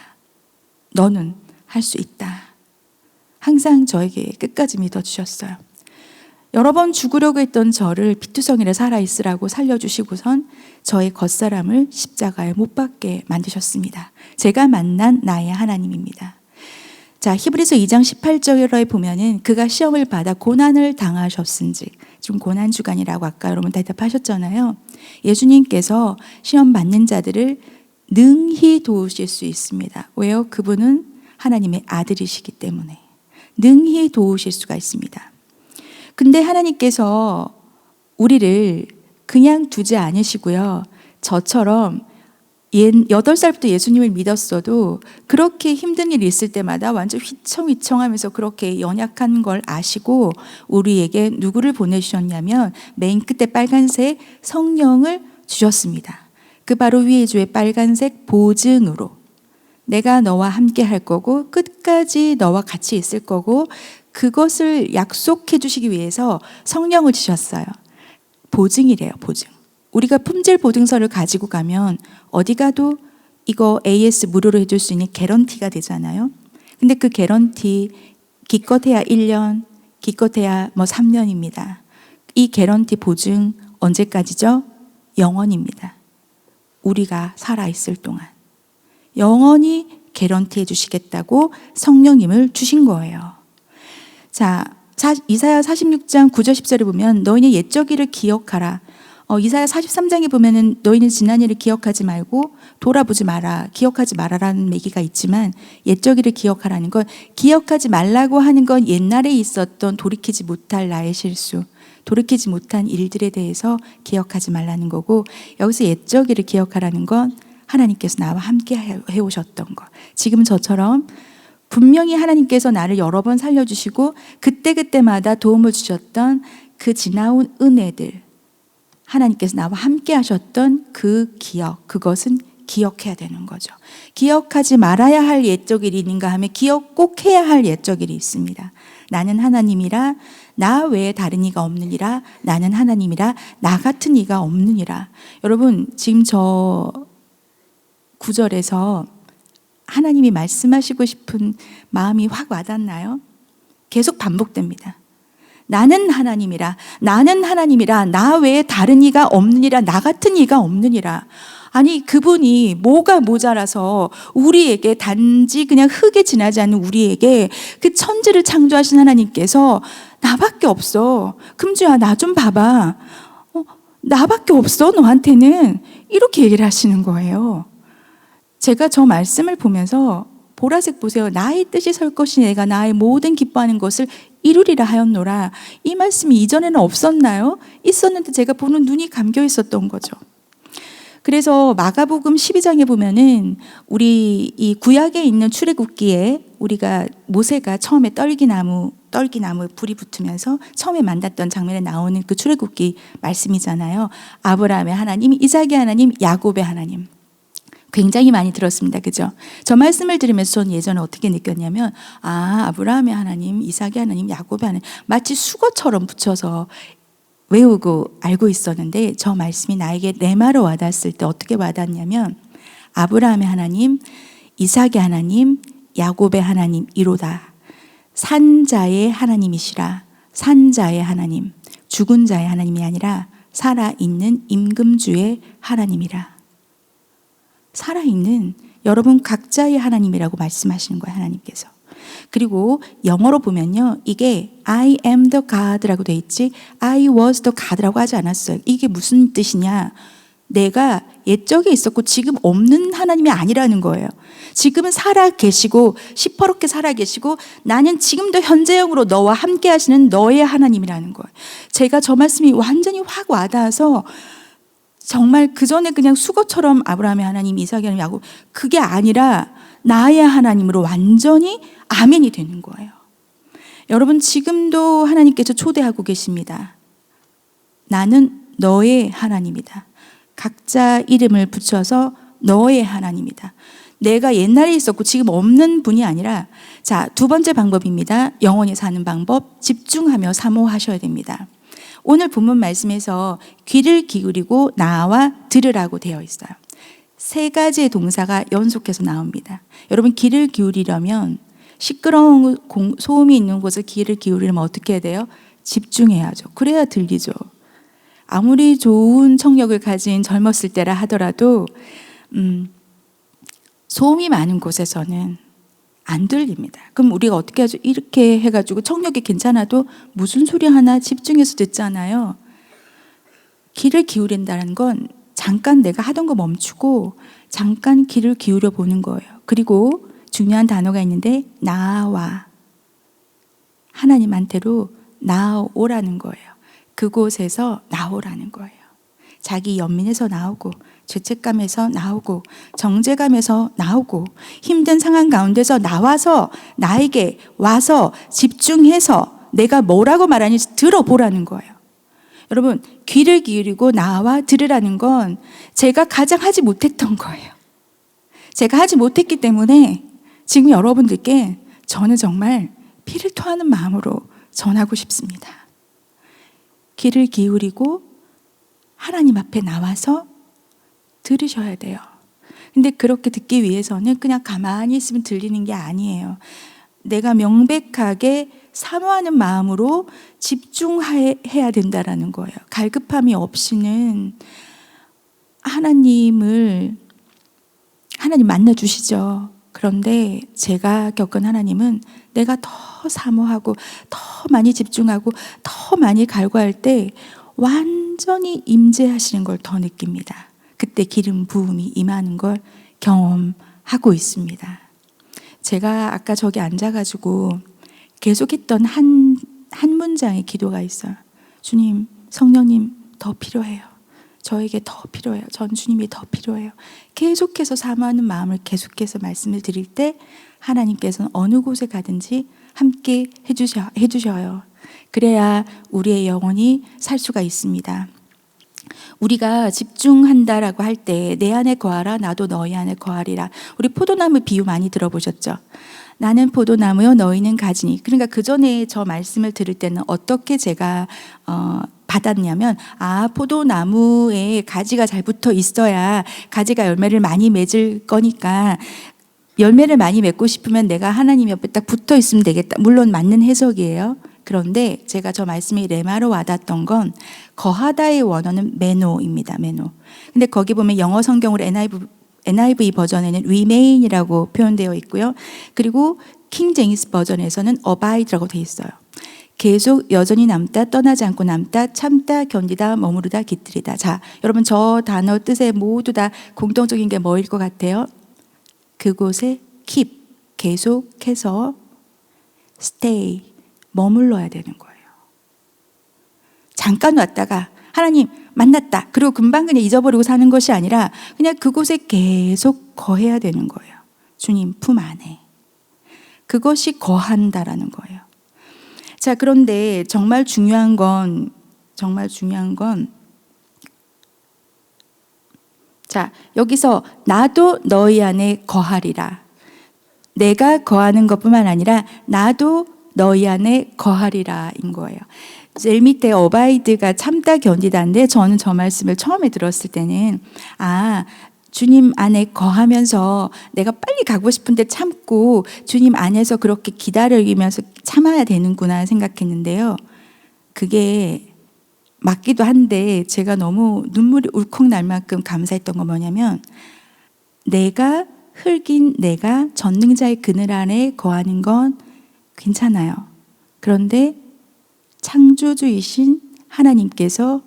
너는 할 수 있다. 항상 저에게 끝까지 믿어주셨어요. 여러 번 죽으려고 했던 저를 피투성이를 살아있으라고 살려주시고선 저의 겉사람을 십자가에 못 박게 만드셨습니다. 제가 만난 나의 하나님입니다. 자, 히브리서 2장 18절에 보면은 그가 시험을 받아 고난을 당하셨은즉, 지금 고난주간이라고 아까 여러분 대답하셨잖아요. 예수님께서 시험 받는 자들을 능히 도우실 수 있습니다. 왜요? 그분은 하나님의 아들이시기 때문에 능히 도우실 수가 있습니다. 근데 하나님께서 우리를 그냥 두지 않으시고요. 저처럼 8살부터 예수님을 믿었어도 그렇게 힘든 일이 있을 때마다 완전 휘청휘청하면서 그렇게 연약한 걸 아시고 우리에게 누구를 보내주셨냐면 맨 끝에 빨간색 성령을 주셨습니다. 그 바로 위에 주의 빨간색 보증으로 내가 너와 함께 할 거고 끝까지 너와 같이 있을 거고 그것을 약속해 주시기 위해서 성령을 주셨어요. 보증이래요. 보증. 우리가 품질 보증서를 가지고 가면 어디 가도 이거 AS 무료로 해줄 수 있는 개런티가 되잖아요. 근데 그 개런티 기껏해야 1년, 기껏해야 3년입니다. 이 개런티 보증 언제까지죠? 영원입니다. 우리가 살아있을 동안 영원히 개런티해 주시겠다고 성령님을 주신 거예요. 자, 이사야 46장 9절 10절에 보면 너희는 옛적 일을 기억하라. 이사야 43장에 보면은 너희는 지난 일을 기억하지 말고 돌아보지 마라, 기억하지 마라라는 얘기가 있지만 옛적 일을 기억하라는 건 기억하지 말라고 하는 건 옛날에 있었던 돌이키지 못할 나의 실수, 돌이키지 못한 일들에 대해서 기억하지 말라는 거고, 여기서 옛적 일을 기억하라는 건 하나님께서 나와 함께 해오셨던 것. 지금 저처럼 분명히 하나님께서 나를 여러 번 살려주시고 그때그때마다 도움을 주셨던 그 지나온 은혜들, 하나님께서 나와 함께 하셨던 그 기억, 그것은 기억해야 되는 거죠. 기억하지 말아야 할 옛적 일이 있는가 하면 기억 꼭 해야 할 옛적 일이 있습니다. 나는 하나님이라 나 외에 다른 이가 없느니라. 나는 하나님이라 나 같은 이가 없느니라. 여러분 지금 저 구절에서 하나님이 말씀하시고 싶은 마음이 확 와닿나요? 계속 반복됩니다. 나는 하나님이라 나는 하나님이라 나 외에 다른 이가 없느니라 나 같은 이가 없느니라. 아니 그분이 뭐가 모자라서 우리에게 단지 그냥 흙에 지나지 않는 우리에게 그 천지를 창조하신 하나님께서 나밖에 없어. 금주야 나 좀 봐봐. 나밖에 없어 너한테는. 이렇게 얘기를 하시는 거예요. 제가 저 말씀을 보면서 보라색 보세요. 나의 뜻이 설 것이 내가 나의 모든 기뻐하는 것을 이루리라 하였노라. 이 말씀이 이전에는 없었나요? 있었는데 제가 보는 눈이 감겨 있었던 거죠. 그래서 마가복음 12장에 보면은 우리 이 구약에 있는 출애굽기에 우리가 모세가 처음에 떨기나무 불이 붙으면서 처음에 만났던 장면에 나오는 그 출애굽기 말씀이잖아요. 아브라함의 하나님, 이삭의 하나님, 야곱의 하나님. 굉장히 많이 들었습니다. 그죠? 저 말씀을 들으면서 저는 예전에 어떻게 느꼈냐면 아브라함의 하나님, 이삭의 하나님, 야곱의 하나님 마치 수거처럼 붙여서 외우고 알고 있었는데 저 말씀이 나에게 레마로 와닿았을 때 어떻게 와닿냐면 아브라함의 하나님, 이삭의 하나님, 야곱의 하나님 이로다. 산자의 하나님이시라. 산자의 하나님, 죽은 자의 하나님이 아니라 살아있는 임금주의 하나님이라. 살아있는 여러분 각자의 하나님이라고 말씀하시는 거예요. 하나님께서. 그리고 영어로 보면요. 이게 I am the God라고 돼 있지 I was the God라고 하지 않았어요. 이게 무슨 뜻이냐. 내가 옛적에 있었고 지금 없는 하나님이 아니라는 거예요. 지금은 살아 계시고 시퍼렇게 살아 계시고 나는 지금도 현재형으로 너와 함께 하시는 너의 하나님이라는 거예요. 제가 저 말씀이 완전히 확 와닿아서 정말 그전에 그냥 수거처럼 아브라함의 하나님, 이삭의 하나님, 야곱 그게 아니라 나의 하나님으로 완전히 아멘이 되는 거예요. 여러분 지금도 하나님께서 초대하고 계십니다. 나는 너의 하나님이다. 각자 이름을 붙여서 너의 하나님이다. 내가 옛날에 있었고 지금 없는 분이 아니라 자, 두 번째 방법입니다. 영원히 사는 방법. 집중하며 사모하셔야 됩니다. 오늘 본문 말씀에서 귀를 기울이고 나와 들으라고 되어 있어요. 세 가지의 동사가 연속해서 나옵니다. 여러분 귀를 기울이려면 시끄러운 소음이 있는 곳에 귀를 기울이려면 어떻게 해야 돼요? 집중해야죠. 그래야 들리죠. 아무리 좋은 청력을 가진 젊었을 때라 하더라도 소음이 많은 곳에서는 안 들립니다. 그럼 우리가 어떻게 하죠? 이렇게 해가지고 청력이 괜찮아도 무슨 소리 하나 집중해서 듣잖아요. 귀를 기울인다는 건 잠깐 내가 하던 거 멈추고 잠깐 귀를 기울여 보는 거예요. 그리고 중요한 단어가 있는데 나와 하나님한테로 나오라는 거예요. 그곳에서 나오라는 거예요. 자기 연민에서 나오고 죄책감에서 나오고 정죄감에서 나오고 힘든 상황 가운데서 나와서 나에게 와서 집중해서 내가 뭐라고 말하는지 들어보라는 거예요. 여러분 귀를 기울이고 나와 들으라는 건 제가 가장 하지 못했던 거예요. 제가 하지 못했기 때문에 지금 여러분들께 저는 정말 피를 토하는 마음으로 전하고 싶습니다. 귀를 기울이고 하나님 앞에 나와서 들으셔야 돼요. 근데 그렇게 듣기 위해서는 그냥 가만히 있으면 들리는 게 아니에요. 내가 명백하게 사모하는 마음으로 집중해야 된다라는 거예요. 갈급함이 없이는 하나님 만나주시죠. 그런데 제가 겪은 하나님은 내가 더 사모하고 더 많이 집중하고 더 많이 갈구할 때 완전히 임재하시는 걸 더 느낍니다. 그때 기름 부음이 임하는 걸 경험하고 있습니다. 제가 아까 저기 앉아가지고 계속했던 한 문장의 기도가 있어요. 주님, 성령님 더 필요해요. 저에게 더 필요해요. 전 주님이 더 필요해요. 계속해서 사모하는 마음을 계속해서 말씀을 드릴 때 하나님께서는 어느 곳에 가든지 함께 해주셔요. 그래야 우리의 영혼이 살 수가 있습니다. 우리가 집중한다라고 할 때 내 안에 거하라 나도 너희 안에 거하리라. 우리 포도나무 비유 많이 들어보셨죠? 나는 포도나무요 너희는 가지니. 그러니까 그 전에 저 말씀을 들을 때는 어떻게 제가 받았냐면 포도나무에 가지가 잘 붙어 있어야 가지가 열매를 많이 맺을 거니까 열매를 많이 맺고 싶으면 내가 하나님 옆에 딱 붙어 있으면 되겠다. 물론 맞는 해석이에요. 그런데 제가 저 말씀이 레마로 와닿았던 건 거하다의 원어는 메노입니다. 메노. 근데 거기 보면 영어 성경으로 NIV 버전에는 remain이라고 표현되어 있고요. 그리고 킹 제임스 버전에서는 abide라고 되어 있어요. 계속 여전히 남다, 떠나지 않고 남다, 참다, 견디다, 머무르다, 깃들이다. 자, 여러분 저 단어 뜻에 모두 다 공통적인 게 뭐일 것 같아요? 그곳에 keep, 계속해서 stay, 머물러야 되는 거예요. 잠깐 왔다가 하나님 만났다. 그리고 금방 그냥 잊어버리고 사는 것이 아니라 그냥 그곳에 계속 거해야 되는 거예요. 주님 품 안에. 그것이 거한다라는 거예요. 자, 그런데 정말 중요한 건 자, 여기서 나도 너희 안에 거하리라. 내가 거하는 것뿐만 아니라 나도 너희 안에 거하리라인 거예요. 제일 밑에 어바이드가 참다 견디다인데 저는 저 말씀을 처음에 들었을 때는 주님 안에 거하면서 내가 빨리 가고 싶은데 참고 주님 안에서 그렇게 기다리면서 참아야 되는구나 생각했는데요. 그게 맞기도 한데 제가 너무 눈물이 울컥 날 만큼 감사했던 건 뭐냐면 내가 흙인 내가 전능자의 그늘 안에 거하는 건 괜찮아요. 그런데 창조주이신 하나님께서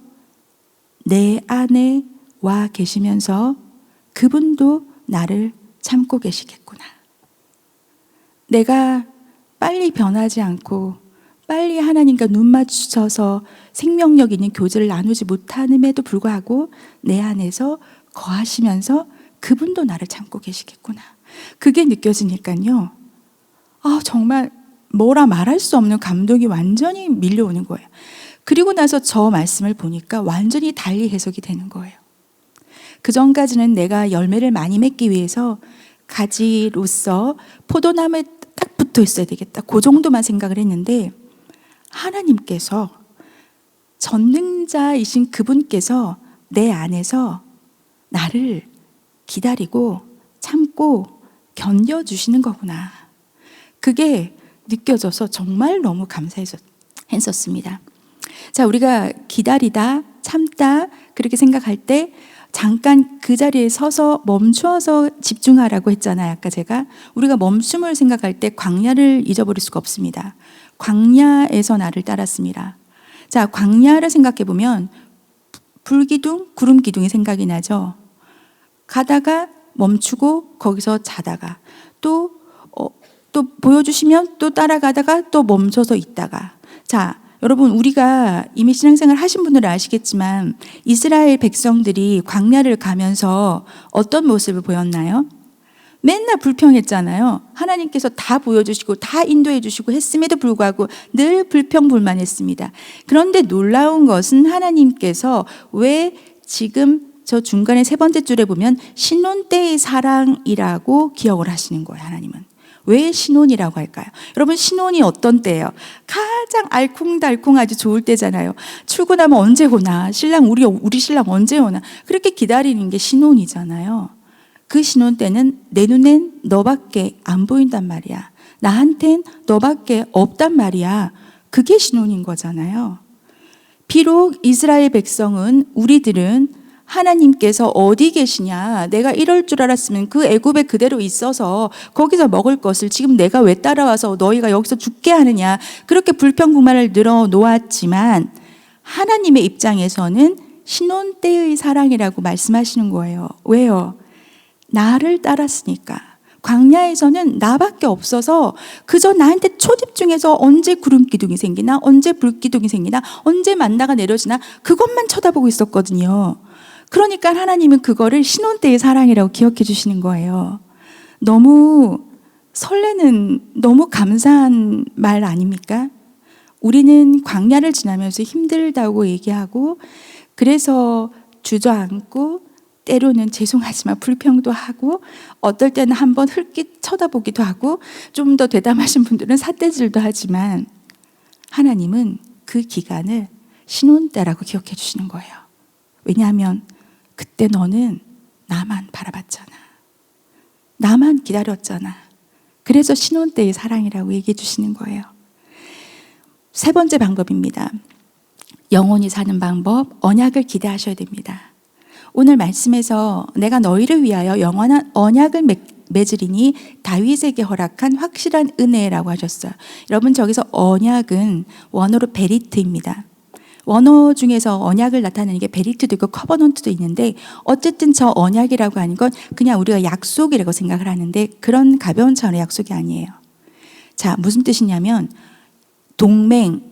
내 안에 와 계시면서 그분도 나를 참고 계시겠구나. 내가 빨리 변하지 않고 빨리 하나님과 눈 맞추셔서 생명력 있는 교제를 나누지 못함에도 불구하고 내 안에서 거하시면서 그분도 나를 참고 계시겠구나. 그게 느껴지니까요. 정말 뭐라 말할 수 없는 감동이 완전히 밀려오는 거예요. 그리고 나서 저 말씀을 보니까 완전히 달리 해석이 되는 거예요. 그 전까지는 내가 열매를 많이 맺기 위해서 가지로서 포도나무에 딱 붙어 있어야 되겠다. 그 정도만 생각을 했는데 하나님께서 전능자이신 그분께서 내 안에서 나를 기다리고 참고 견뎌주시는 거구나. 그게 느껴져서 정말 너무 감사했었습니다. 자, 우리가 기다리다, 참다 그렇게 생각할 때 잠깐 그 자리에 서서 멈추어서 집중하라고 했잖아요. 아까 제가 우리가 멈춤을 생각할 때 광야를 잊어버릴 수가 없습니다. 광야에서 나를 따랐습니다. 자, 광야를 생각해 보면 불기둥, 구름 기둥이 생각이 나죠. 가다가 멈추고 거기서 자다가 또 보여주시면 또 따라가다가 또 멈춰서 있다가. 자, 여러분 우리가 이미 신앙생활 하신 분들은 아시겠지만 이스라엘 백성들이 광야를 가면서 어떤 모습을 보였나요? 맨날 불평했잖아요. 하나님께서 다 보여주시고 다 인도해 주시고 했음에도 불구하고 늘 불평불만했습니다. 그런데 놀라운 것은 하나님께서 왜 지금 저 중간에 세 번째 줄에 보면 신혼 때의 사랑이라고 기억을 하시는 거예요. 하나님은. 왜 신혼이라고 할까요? 여러분 신혼이 어떤 때예요? 가장 알콩달콩 아주 좋을 때잖아요. 출근하면 언제 오나? 우리 신랑 언제 오나? 그렇게 기다리는 게 신혼이잖아요. 그 신혼 때는 내 눈엔 너밖에 안 보인단 말이야. 나한텐 너밖에 없단 말이야. 그게 신혼인 거잖아요. 비록 이스라엘 백성은 우리들은 하나님께서 어디 계시냐? 내가 이럴 줄 알았으면 그 애굽에 그대로 있어서 거기서 먹을 것을 지금 내가 왜 따라와서 너희가 여기서 죽게 하느냐? 그렇게 불평불만을 늘어놓았지만 하나님의 입장에서는 신혼 때의 사랑이라고 말씀하시는 거예요. 왜요? 나를 따랐으니까. 광야에서는 나밖에 없어서 그저 나한테 초집중해서 언제 구름 기둥이 생기나 언제 불 기둥이 생기나 언제 만나가 내려지나 그것만 쳐다보고 있었거든요. 그러니까 하나님은 그거를 신혼 때의 사랑이라고 기억해 주시는 거예요. 너무 설레는 너무 감사한 말 아닙니까? 우리는 광야를 지나면서 힘들다고 얘기하고 그래서 주저앉고 때로는 죄송하지만 불평도 하고 어떨 때는 한번 흘낏 쳐다보기도 하고 좀 더 대담하신 분들은 삿대질도 하지만 하나님은 그 기간을 신혼 때라고 기억해 주시는 거예요. 왜냐하면 그때 너는 나만 바라봤잖아. 나만 기다렸잖아. 그래서 신혼 때의 사랑이라고 얘기해 주시는 거예요. 세 번째 방법입니다. 영원히 사는 방법, 언약을 기대하셔야 됩니다. 오늘 말씀에서 내가 너희를 위하여 영원한 언약을 맺으리니 다윗에게 허락한 확실한 은혜라고 하셨어요. 여러분 저기서 언약은 원어로 베리트입니다. 원어 중에서 언약을 나타내는 게 베리트도 있고 커버넌트도 있는데 어쨌든 저 언약이라고 하는 건 그냥 우리가 약속이라고 생각을 하는데 그런 가벼운 차원의 약속이 아니에요. 자, 무슨 뜻이냐면 동맹을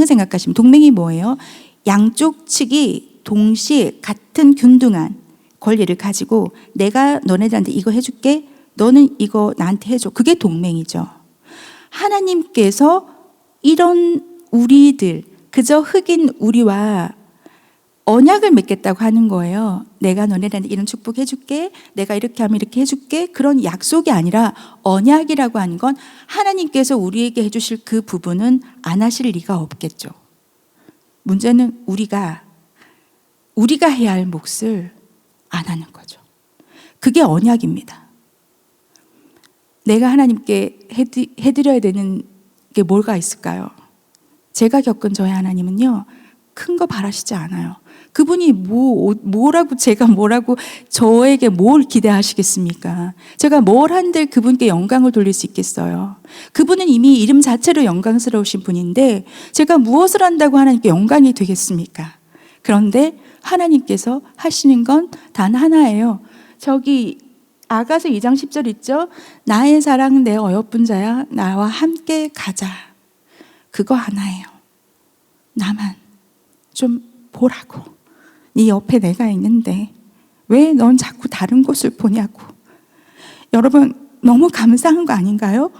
생각하시면 동맹이 뭐예요? 양쪽 측이 동시에 같은 균등한 권리를 가지고 내가 너네들한테 이거 해줄게, 너는 이거 나한테 해줘. 그게 동맹이죠. 하나님께서 이런 우리들, 그저 흑인 우리와 언약을 맺겠다고 하는 거예요. 내가 너네들한테 이런 축복 해줄게, 내가 이렇게 하면 이렇게 해줄게. 그런 약속이 아니라 언약이라고 하는 건 하나님께서 우리에게 해주실 그 부분은 안 하실 리가 없겠죠. 문제는 우리가 해야 할 몫을 안 하는 거죠. 그게 언약입니다. 내가 하나님께 해드려야 되는 게 뭐가 있을까요? 제가 겪은 저의 하나님은요, 큰 거 바라시지 않아요. 그분이 뭐라고 제가 뭐라고 저에게 뭘 기대하시겠습니까? 제가 뭘 한들 그분께 영광을 돌릴 수 있겠어요? 그분은 이미 이름 자체로 영광스러우신 분인데 제가 무엇을 한다고 하나님께 영광이 되겠습니까? 그런데 하나님께서 하시는 건 단 하나예요. 저기 아가서 2장 10절 있죠? 나의 사랑 내 어여쁜 자야 나와 함께 가자. 그거 하나예요. 나만 좀 보라고. 네 옆에 내가 있는데 왜 넌 자꾸 다른 곳을 보냐고. 여러분 너무 감사한 거 아닌가요?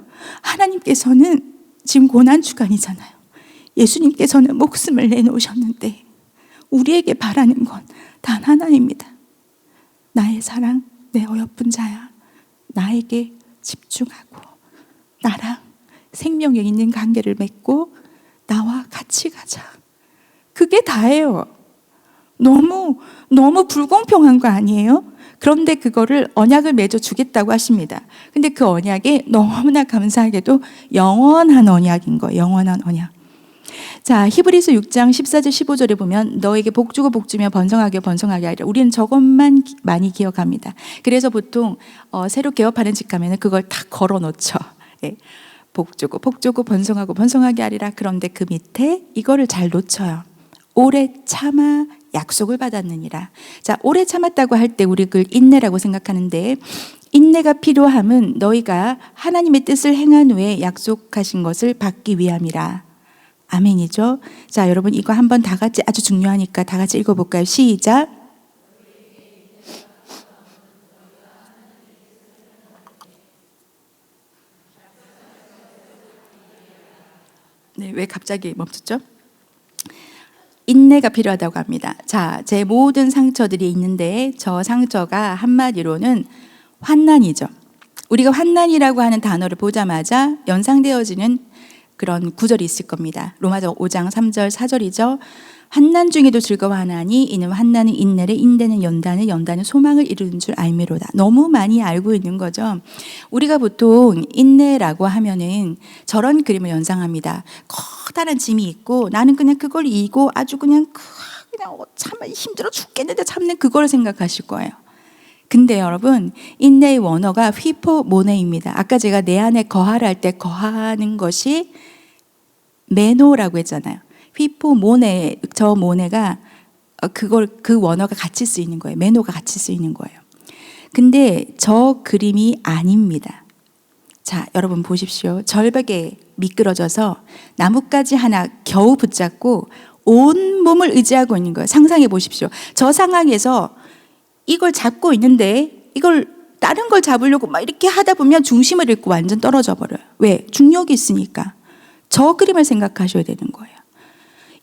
하나님께서는 지금 고난 주간이잖아요. 예수님께서는 목숨을 내놓으셨는데 우리에게 바라는 건 단 하나입니다. 나의 사랑 내 어여쁜 자야. 나에게 집중하고 나랑 생명력 있는 관계를 맺고 나와 같이 가자. 그게 다예요. 너무 불공평한 거 아니에요? 그런데 그거를 언약을 맺어 주겠다고 하십니다. 근데 그 언약이 너무나 감사하게도 영원한 언약인 거예요. 영원한 언약. 자, 히브리서 6장 14절 15절에 보면 너에게 복 주고 복 주며 번성하게 하리라. 우리는 저것만 많이 기억합니다. 그래서 보통 새로 개업하는 집 가면 그걸 다 걸어 놓죠. 예. 복 주고 번성하고 번성하게 하리라. 그런데 그 밑에 이거를 잘 놓쳐요. 오래 참아 약속을 받았느니라. 자, 오래 참았다고 할 때 우리 그걸 인내라고 생각하는데 인내가 필요함은 너희가 하나님의 뜻을 행한 후에 약속하신 것을 받기 위함이라. 아멘이죠. 자, 여러분 이거 한번 다 같이 아주 중요하니까 다 같이 읽어볼까요? 시작. 네, 왜 갑자기 멈췄죠? 인내가 필요하다고 합니다. 자, 제 모든 상처들이 있는데 저 상처가 한마디로는 환난이죠. 우리가 환난이라고 하는 단어를 보자마자 연상되어지는 그런 구절이 있을 겁니다. 로마서 5장 3절 4절이죠. 환난 중에도 즐거워하나니 이는 환난은 인내를, 인내는 연단을, 연단은 소망을 이루는 줄 알미로다. 너무 많이 알고 있는 거죠. 우리가 보통 인내라고 하면은 저런 그림을 연상합니다. 커다란 짐이 있고 나는 그냥 그걸 이고 아주 그냥 참 힘들어 죽겠는데 참는 그걸 생각하실 거예요. 근데 여러분 인내의 원어가 휘포모네입니다. 아까 제가 내 안에 거하라 할 때 거하는 것이 메노라고 했잖아요. 휘포모네, 저 모네가 그 원어가 같이 쓰이는 거예요. 메노가 같이 쓰이는 거예요. 근데 저 그림이 아닙니다. 자, 여러분 보십시오. 절벽에 미끄러져서 나뭇가지 하나 겨우 붙잡고 온 몸을 의지하고 있는 거예요. 상상해 보십시오. 저 상황에서 이걸 잡고 있는데 이걸 다른 걸 잡으려고 막 이렇게 하다 보면 중심을 잃고 완전 떨어져 버려요. 왜? 중력이 있으니까. 저 그림을 생각하셔야 되는 거예요.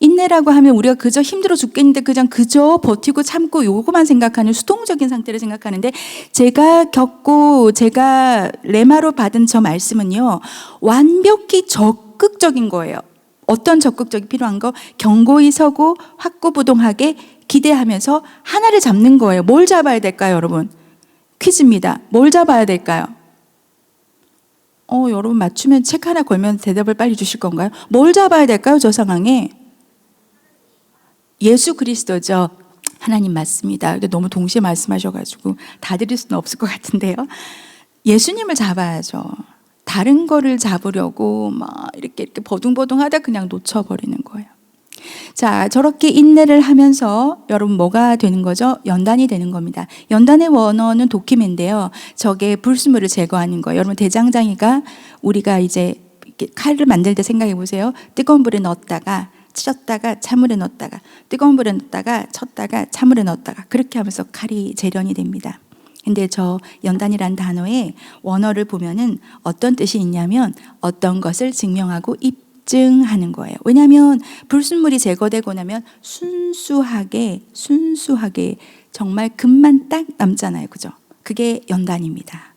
인내라고 하면 우리가 그저 힘들어 죽겠는데 그저 버티고 참고 요거만 생각하는 수동적인 상태를 생각하는데, 제가 레마로 받은 저 말씀은요, 완벽히 적극적인 거예요. 어떤 적극적이 필요한 거? 견고히 서고 확고부동하게 기대하면서 하나를 잡는 거예요. 뭘 잡아야 될까요, 여러분? 퀴즈입니다. 뭘 잡아야 될까요? 여러분 맞추면 책 하나 걸면 대답을 빨리 주실 건가요? 뭘 잡아야 될까요, 저 상황에? 예수 그리스도죠. 하나님 맞습니다. 근데 너무 동시에 말씀하셔가지고 다 드릴 수는 없을 것 같은데요. 예수님을 잡아야죠. 다른 거를 잡으려고 막 이렇게 버둥버둥하다 그냥 놓쳐버리는 거예요. 자, 저렇게 인내를 하면서 여러분 뭐가 되는 거죠? 연단이 되는 겁니다. 연단의 원어는 도키멘인데요. 저게 불순물을 제거하는 거예요. 여러분 대장장이가 우리가 이제 칼을 만들 때 생각해 보세요. 뜨거운 불에 넣었다가 쳤다가 찬물에 넣었다가 뜨거운 불에 넣었다가 쳤다가 찬물에 넣었다가 그렇게 하면서 칼이 재련이 됩니다. 근데 저 연단이란 단어의 원어를 보면은 어떤 뜻이 있냐면 어떤 것을 증명하고 입증하는 거예요. 왜냐하면 불순물이 제거되고 나면 순수하게 정말 금만 딱 남잖아요. 그죠? 그게 연단입니다.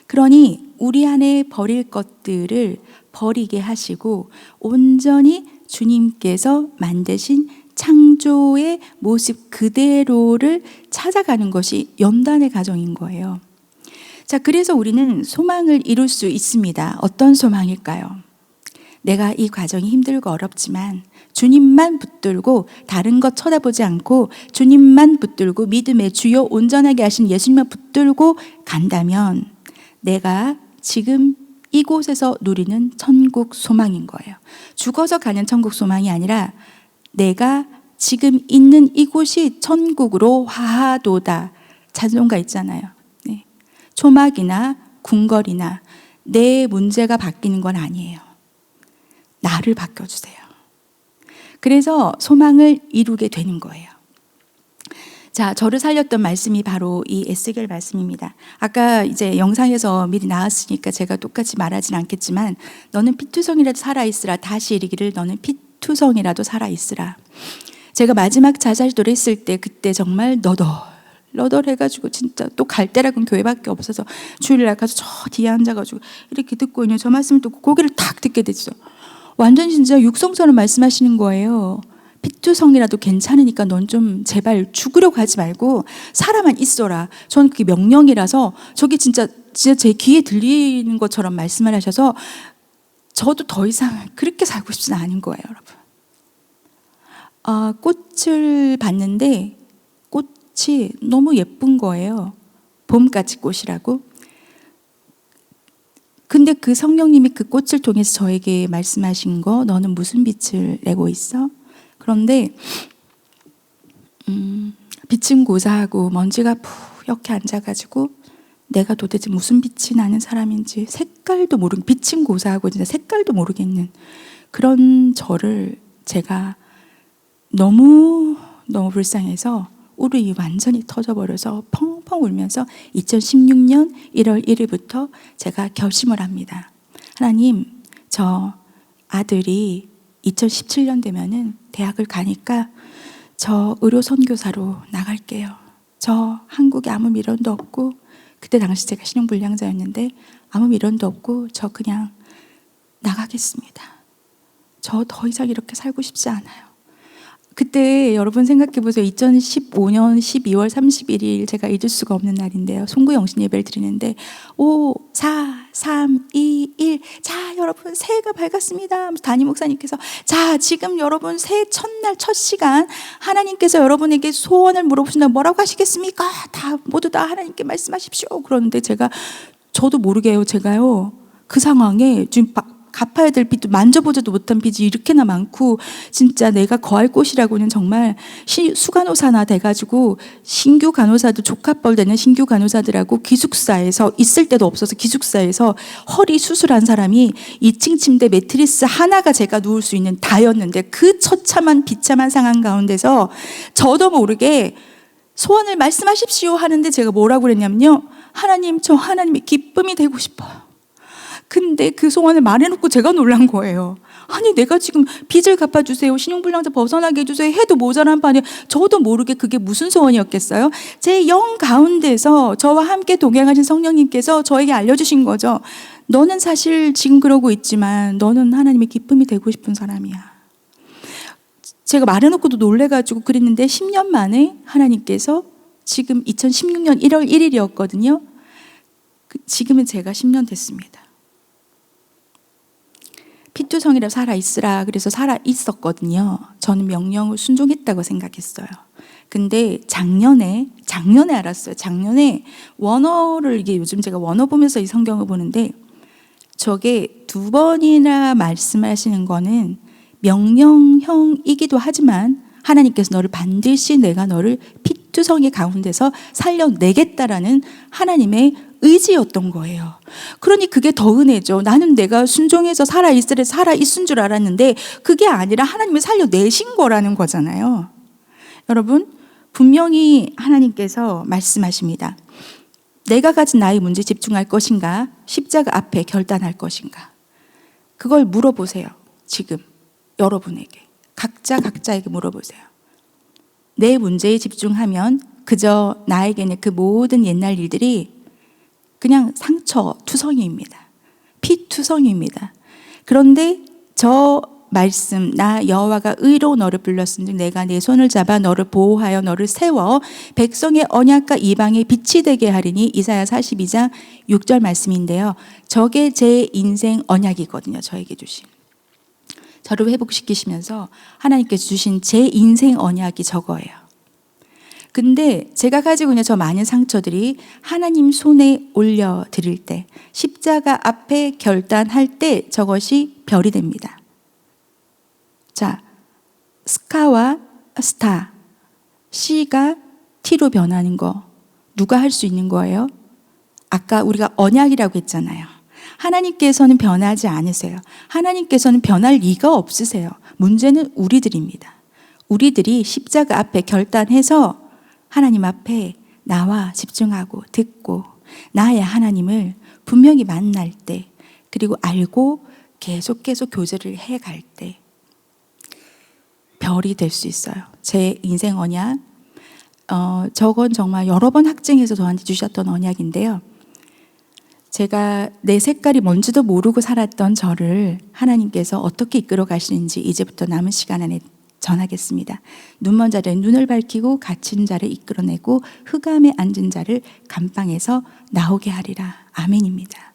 그러니 우리 안에 버릴 것들을 버리게 하시고 온전히 주님께서 만드신 창조의 모습 그대로를 찾아가는 것이 연단의 과정인 거예요. 자, 그래서 우리는 소망을 이룰 수 있습니다. 어떤 소망일까요? 내가 이 과정이 힘들고 어렵지만 주님만 붙들고 다른 것 쳐다보지 않고 주님만 붙들고 믿음의 주요 온전하게 하신 예수님만 붙들고 간다면 내가 지금 이곳에서 누리는 천국 소망인 거예요. 죽어서 가는 천국 소망이 아니라 내가 지금 있는 이곳이 천국으로 화하도다. 찬송가 있잖아요. 네. 초막이나 궁궐이나 내 문제가 바뀌는 건 아니에요. 나를 바꿔주세요. 그래서 소망을 이루게 되는 거예요. 자, 저를 살렸던 말씀이 바로 이 에스겔 말씀입니다. 아까 이제 영상에서 미리 나왔으니까 제가 똑같이 말하진 않겠지만 너는 피투성이라도 살아있으라. 다시 이르기를 너는 피투성이라도 살아있으라. 제가 마지막 자살도를 했을 때 그때 정말 너덜해가지고 진짜 또 갈 데라고는 교회밖에 없어서 주일날 가서 저 뒤에 앉아가지고 이렇게 듣고 있는 저 말씀을 듣고 고개를 탁 듣게 됐어. 완전 진짜 육성처럼 말씀하시는 거예요. 피투성이라도 괜찮으니까 넌 좀 제발 죽으려고 하지 말고 살아만 있어라. 저는 그게 명령이라서 저게 진짜 제 귀에 들리는 것처럼 말씀을 하셔서 저도 더 이상 그렇게 살고 싶지는 않은 거예요, 여러분. 꽃을 봤는데 꽃이 너무 예쁜 거예요. 봄까지 꽃이라고. 근데 그 성령님이 그 꽃을 통해서 저에게 말씀하신 거, 너는 무슨 빛을 내고 있어? 그런데 빛은 고사하고 먼지가 푸옇게 앉아가지고 내가 도대체 무슨 빛이 나는 사람인지 색깔도 모르는, 빛은 고사하고 진짜 색깔도 모르겠는 그런 저를 제가 너무 불쌍해서 울음이 완전히 터져버려서 펑펑 울면서 2016년 1월 1일부터 제가 결심을 합니다. 하나님, 저 아들이 2017년 되면은 대학을 가니까 저 의료 선교사로 나갈게요. 저 한국에 아무 미련도 없고, 그때 당시 제가 신용불량자였는데 아무 미련도 없고 저 그냥 나가겠습니다. 저 더 이상 이렇게 살고 싶지 않아요. 그때 여러분 생각해 보세요. 2015년 12월 31일 제가 잊을 수가 없는 날인데요. 송구 영신 예배를 드리는데 5, 4, 3, 2, 1 자, 여러분 새해가 밝았습니다. 담임 목사님께서 자, 지금 여러분 새해 첫날 첫 시간 하나님께서 여러분에게 소원을 물어보신다. 뭐라고 하시겠습니까? 다 모두 다 하나님께 말씀하십시오. 그러는데 저도 모르게요. 제가요 그 상황에 지금 갚아야 될 빚도 만져보지도 못한 빚이 이렇게나 많고 진짜 내가 거할 곳이라고는 정말 수간호사나 돼가지고 신규 간호사들 조카뻘 되는 신규 간호사들하고 기숙사에서 있을 데도 없어서 기숙사에서 허리 수술한 사람이 2층 침대 매트리스 하나가 제가 누울 수 있는 다였는데 그 처참한 비참한 상황 가운데서 저도 모르게 소원을 말씀하십시오 하는데 제가 뭐라고 그랬냐면요. 하나님, 저 하나님의 기쁨이 되고 싶어요. 근데 그 소원을 말해놓고 제가 놀란 거예요. 아니 내가 지금 빚을 갚아주세요, 신용불량자 벗어나게 해주세요 해도 모자란 판에 저도 모르게 그게 무슨 소원이었겠어요? 제 영 가운데서 저와 함께 동행하신 성령님께서 저에게 알려주신 거죠. 너는 사실 지금 그러고 있지만 너는 하나님의 기쁨이 되고 싶은 사람이야. 제가 말해놓고도 놀래가지고 그랬는데 10년 만에 하나님께서 지금 2016년 1월 1일이었거든요. 지금은 제가 10년 됐습니다. 피투성이라 살아있으라 그래서 살아있었거든요. 저는 명령을 순종했다고 생각했어요. 근데 작년에 알았어요. 작년에 원어를, 이게 요즘 제가 원어 보면서 이 성경을 보는데 저게 2번이나 말씀하시는 거는 명령형이기도 하지만 하나님께서 너를 반드시 내가 너를 피투성이 가운데서 살려내겠다라는 하나님의 의지였던 거예요. 그러니 그게 더 은혜죠. 나는 내가 순종해서 살아있은 줄 알았는데 그게 아니라 하나님이 살려내신 거라는 거잖아요. 여러분, 분명히 하나님께서 말씀하십니다. 내가 가진 나의 문제에 집중할 것인가? 십자가 앞에 결단할 것인가? 그걸 물어보세요. 지금 여러분에게. 각자에게 물어보세요. 내 문제에 집중하면 그저 나에게는 그 모든 옛날 일들이 그냥 상처 투성이입니다. 피투성이입니다. 그런데 저 말씀, 나 여호와가 의로 너를 불렀은즉 내가 내 손을 잡아 너를 보호하여 너를 세워 백성의 언약과 이방의 빛이 되게 하리니, 이사야 42장 6절 말씀인데요. 저게 제 인생 언약이거든요. 저에게 주신. 저를 회복시키시면서 하나님께서 주신 제 인생 언약이 저거예요. 근데 제가 가지고 있는 저 많은 상처들이 하나님 손에 올려드릴 때, 십자가 앞에 결단할 때 저것이 별이 됩니다. 자, 스카와 스타, C가 T로 변하는 거 누가 할 수 있는 거예요? 아까 우리가 언약이라고 했잖아요. 하나님께서는 변하지 않으세요. 하나님께서는 변할 리가 없으세요. 문제는 우리들입니다. 우리들이 십자가 앞에 결단해서 하나님 앞에 나와 집중하고 듣고 나의 하나님을 분명히 만날 때, 그리고 알고 계속 교제를 해갈 때 별이 될 수 있어요. 제 인생 언약, 저건 정말 여러 번 학증해서 저한테 주셨던 언약인데요. 제가 내 색깔이 뭔지도 모르고 살았던 저를 하나님께서 어떻게 이끌어 가시는지 이제부터 남은 시간 안에 전하겠습니다. 눈먼 자를 눈을 밝히고 갇힌 자를 이끌어내고 흑암에 앉은 자를 감방에서 나오게 하리라. 아멘입니다.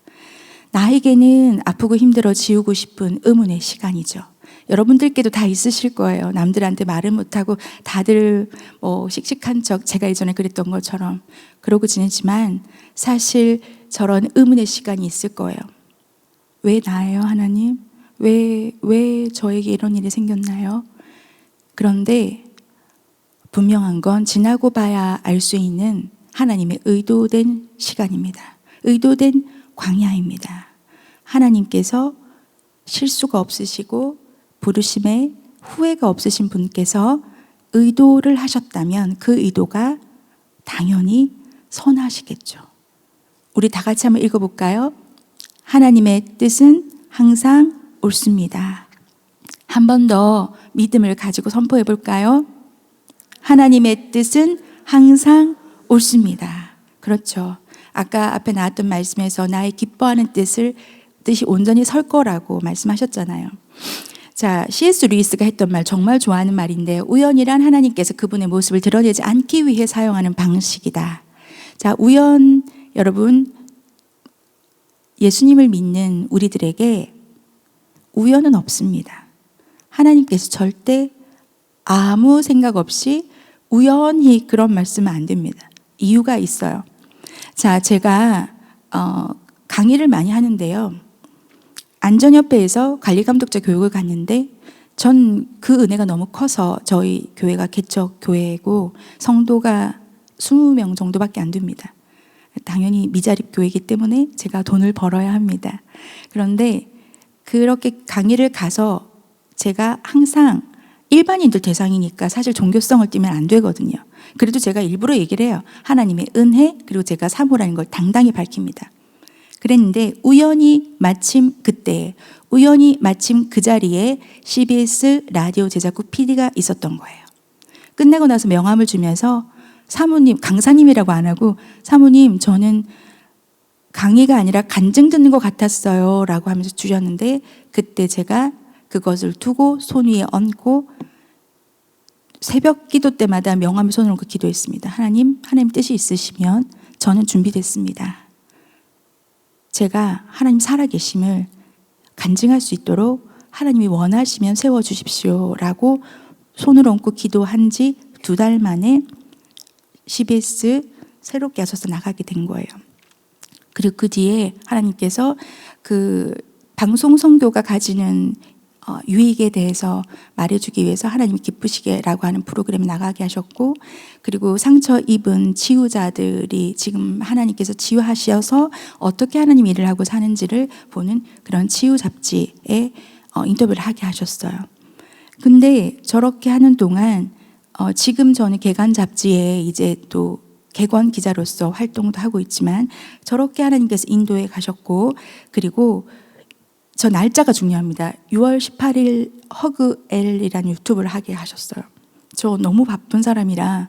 나에게는 아프고 힘들어 지우고 싶은 의문의 시간이죠. 여러분들께도 다 있으실 거예요. 남들한테 말을 못하고 다들 씩씩한 척, 제가 예전에 그랬던 것처럼 그러고 지내지만 사실 저런 의문의 시간이 있을 거예요. 왜 나예요, 하나님? 왜 저에게 이런 일이 생겼나요? 그런데 분명한 건 지나고 봐야 알 수 있는 하나님의 의도된 시간입니다. 의도된 광야입니다. 하나님께서 실수가 없으시고 부르심에 후회가 없으신 분께서 의도를 하셨다면 그 의도가 당연히 선하시겠죠. 우리 다 같이 한번 읽어볼까요? 하나님의 뜻은 항상 옳습니다. 한 번 더 믿음을 가지고 선포해 볼까요? 하나님의 뜻은 항상 옳습니다. 그렇죠. 아까 앞에 나왔던 말씀에서 나의 기뻐하는 뜻이 온전히 설 거라고 말씀하셨잖아요. 자, C.S. 루이스가 했던 말 정말 좋아하는 말인데, 우연이란 하나님께서 그분의 모습을 드러내지 않기 위해 사용하는 방식이다. 자, 우연, 여러분, 예수님을 믿는 우리들에게 우연은 없습니다. 하나님께서 절대 아무 생각 없이 우연히 그런 말씀은 안 됩니다. 이유가 있어요. 자, 제가 강의를 많이 하는데요. 안전협회에서 관리감독자 교육을 갔는데 전 그 은혜가 너무 커서, 저희 교회가 개척 교회고 성도가 20명 정도밖에 안 됩니다. 당연히 미자립 교회이기 때문에 제가 돈을 벌어야 합니다. 그런데 그렇게 강의를 가서 제가 항상 일반인들 대상이니까 사실 종교성을 띠면 안 되거든요. 그래도 제가 일부러 얘기를 해요. 하나님의 은혜, 그리고 제가 사모라는 걸 당당히 밝힙니다. 그랬는데 우연히 마침 그 자리에 CBS 라디오 제작국 PD가 있었던 거예요. 끝내고 나서 명함을 주면서 사모님, 강사님이라고 안 하고 사모님 저는 강의가 아니라 간증 듣는 것 같았어요 라고 하면서 주셨는데 그때 제가 그것을 두고 손 위에 얹고 새벽 기도 때마다 명함을 손을 얹고 기도했습니다. 하나님 뜻이 있으시면 저는 준비됐습니다. 제가 하나님 살아계심을 간증할 수 있도록 하나님이 원하시면 세워주십시오 라고 손을 얹고 기도한 지 2달 만에 CBS 새롭게 하셔서 나가게 된 거예요. 그리고 그 뒤에 하나님께서 그 방송 선교가 가지는 유익에 대해서 말해주기 위해서 하나님이 기쁘시게라고 하는 프로그램에 나가게 하셨고, 그리고 상처 입은 치유자들이 지금 하나님께서 치유하셔서 어떻게 하나님 일을 하고 사는지를 보는 그런 치유 잡지에 인터뷰를 하게 하셨어요. 근데 저렇게 하는 동안 지금 저는 개관 잡지에 이제 또 개관 기자로서 활동도 하고 있지만 저렇게 하나님께서 인도에 가셨고, 그리고 저 날짜가 중요합니다. 6월 18일 허그엘이라는 유튜브를 하게 하셨어요. 저 너무 바쁜 사람이라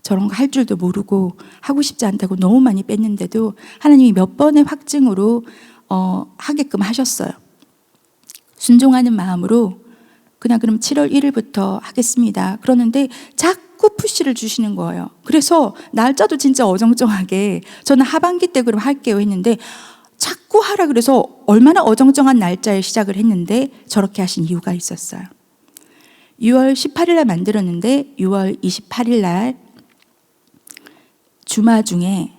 저런 거 할 줄도 모르고 하고 싶지 않다고 너무 많이 뺐는데도 하나님이 몇 번의 확증으로 하게끔 하셨어요. 순종하는 마음으로 그냥 그럼 7월 1일부터 하겠습니다. 그러는데 자꾸 푸시를 주시는 거예요. 그래서 날짜도 진짜 어정쩡하게 저는 하반기 때 그럼 할게요 했는데 자꾸 하라 그래서 얼마나 어정쩡한 날짜에 시작을 했는데 저렇게 하신 이유가 있었어요. 6월 18일 날 만들었는데 6월 28일 날 주마 중에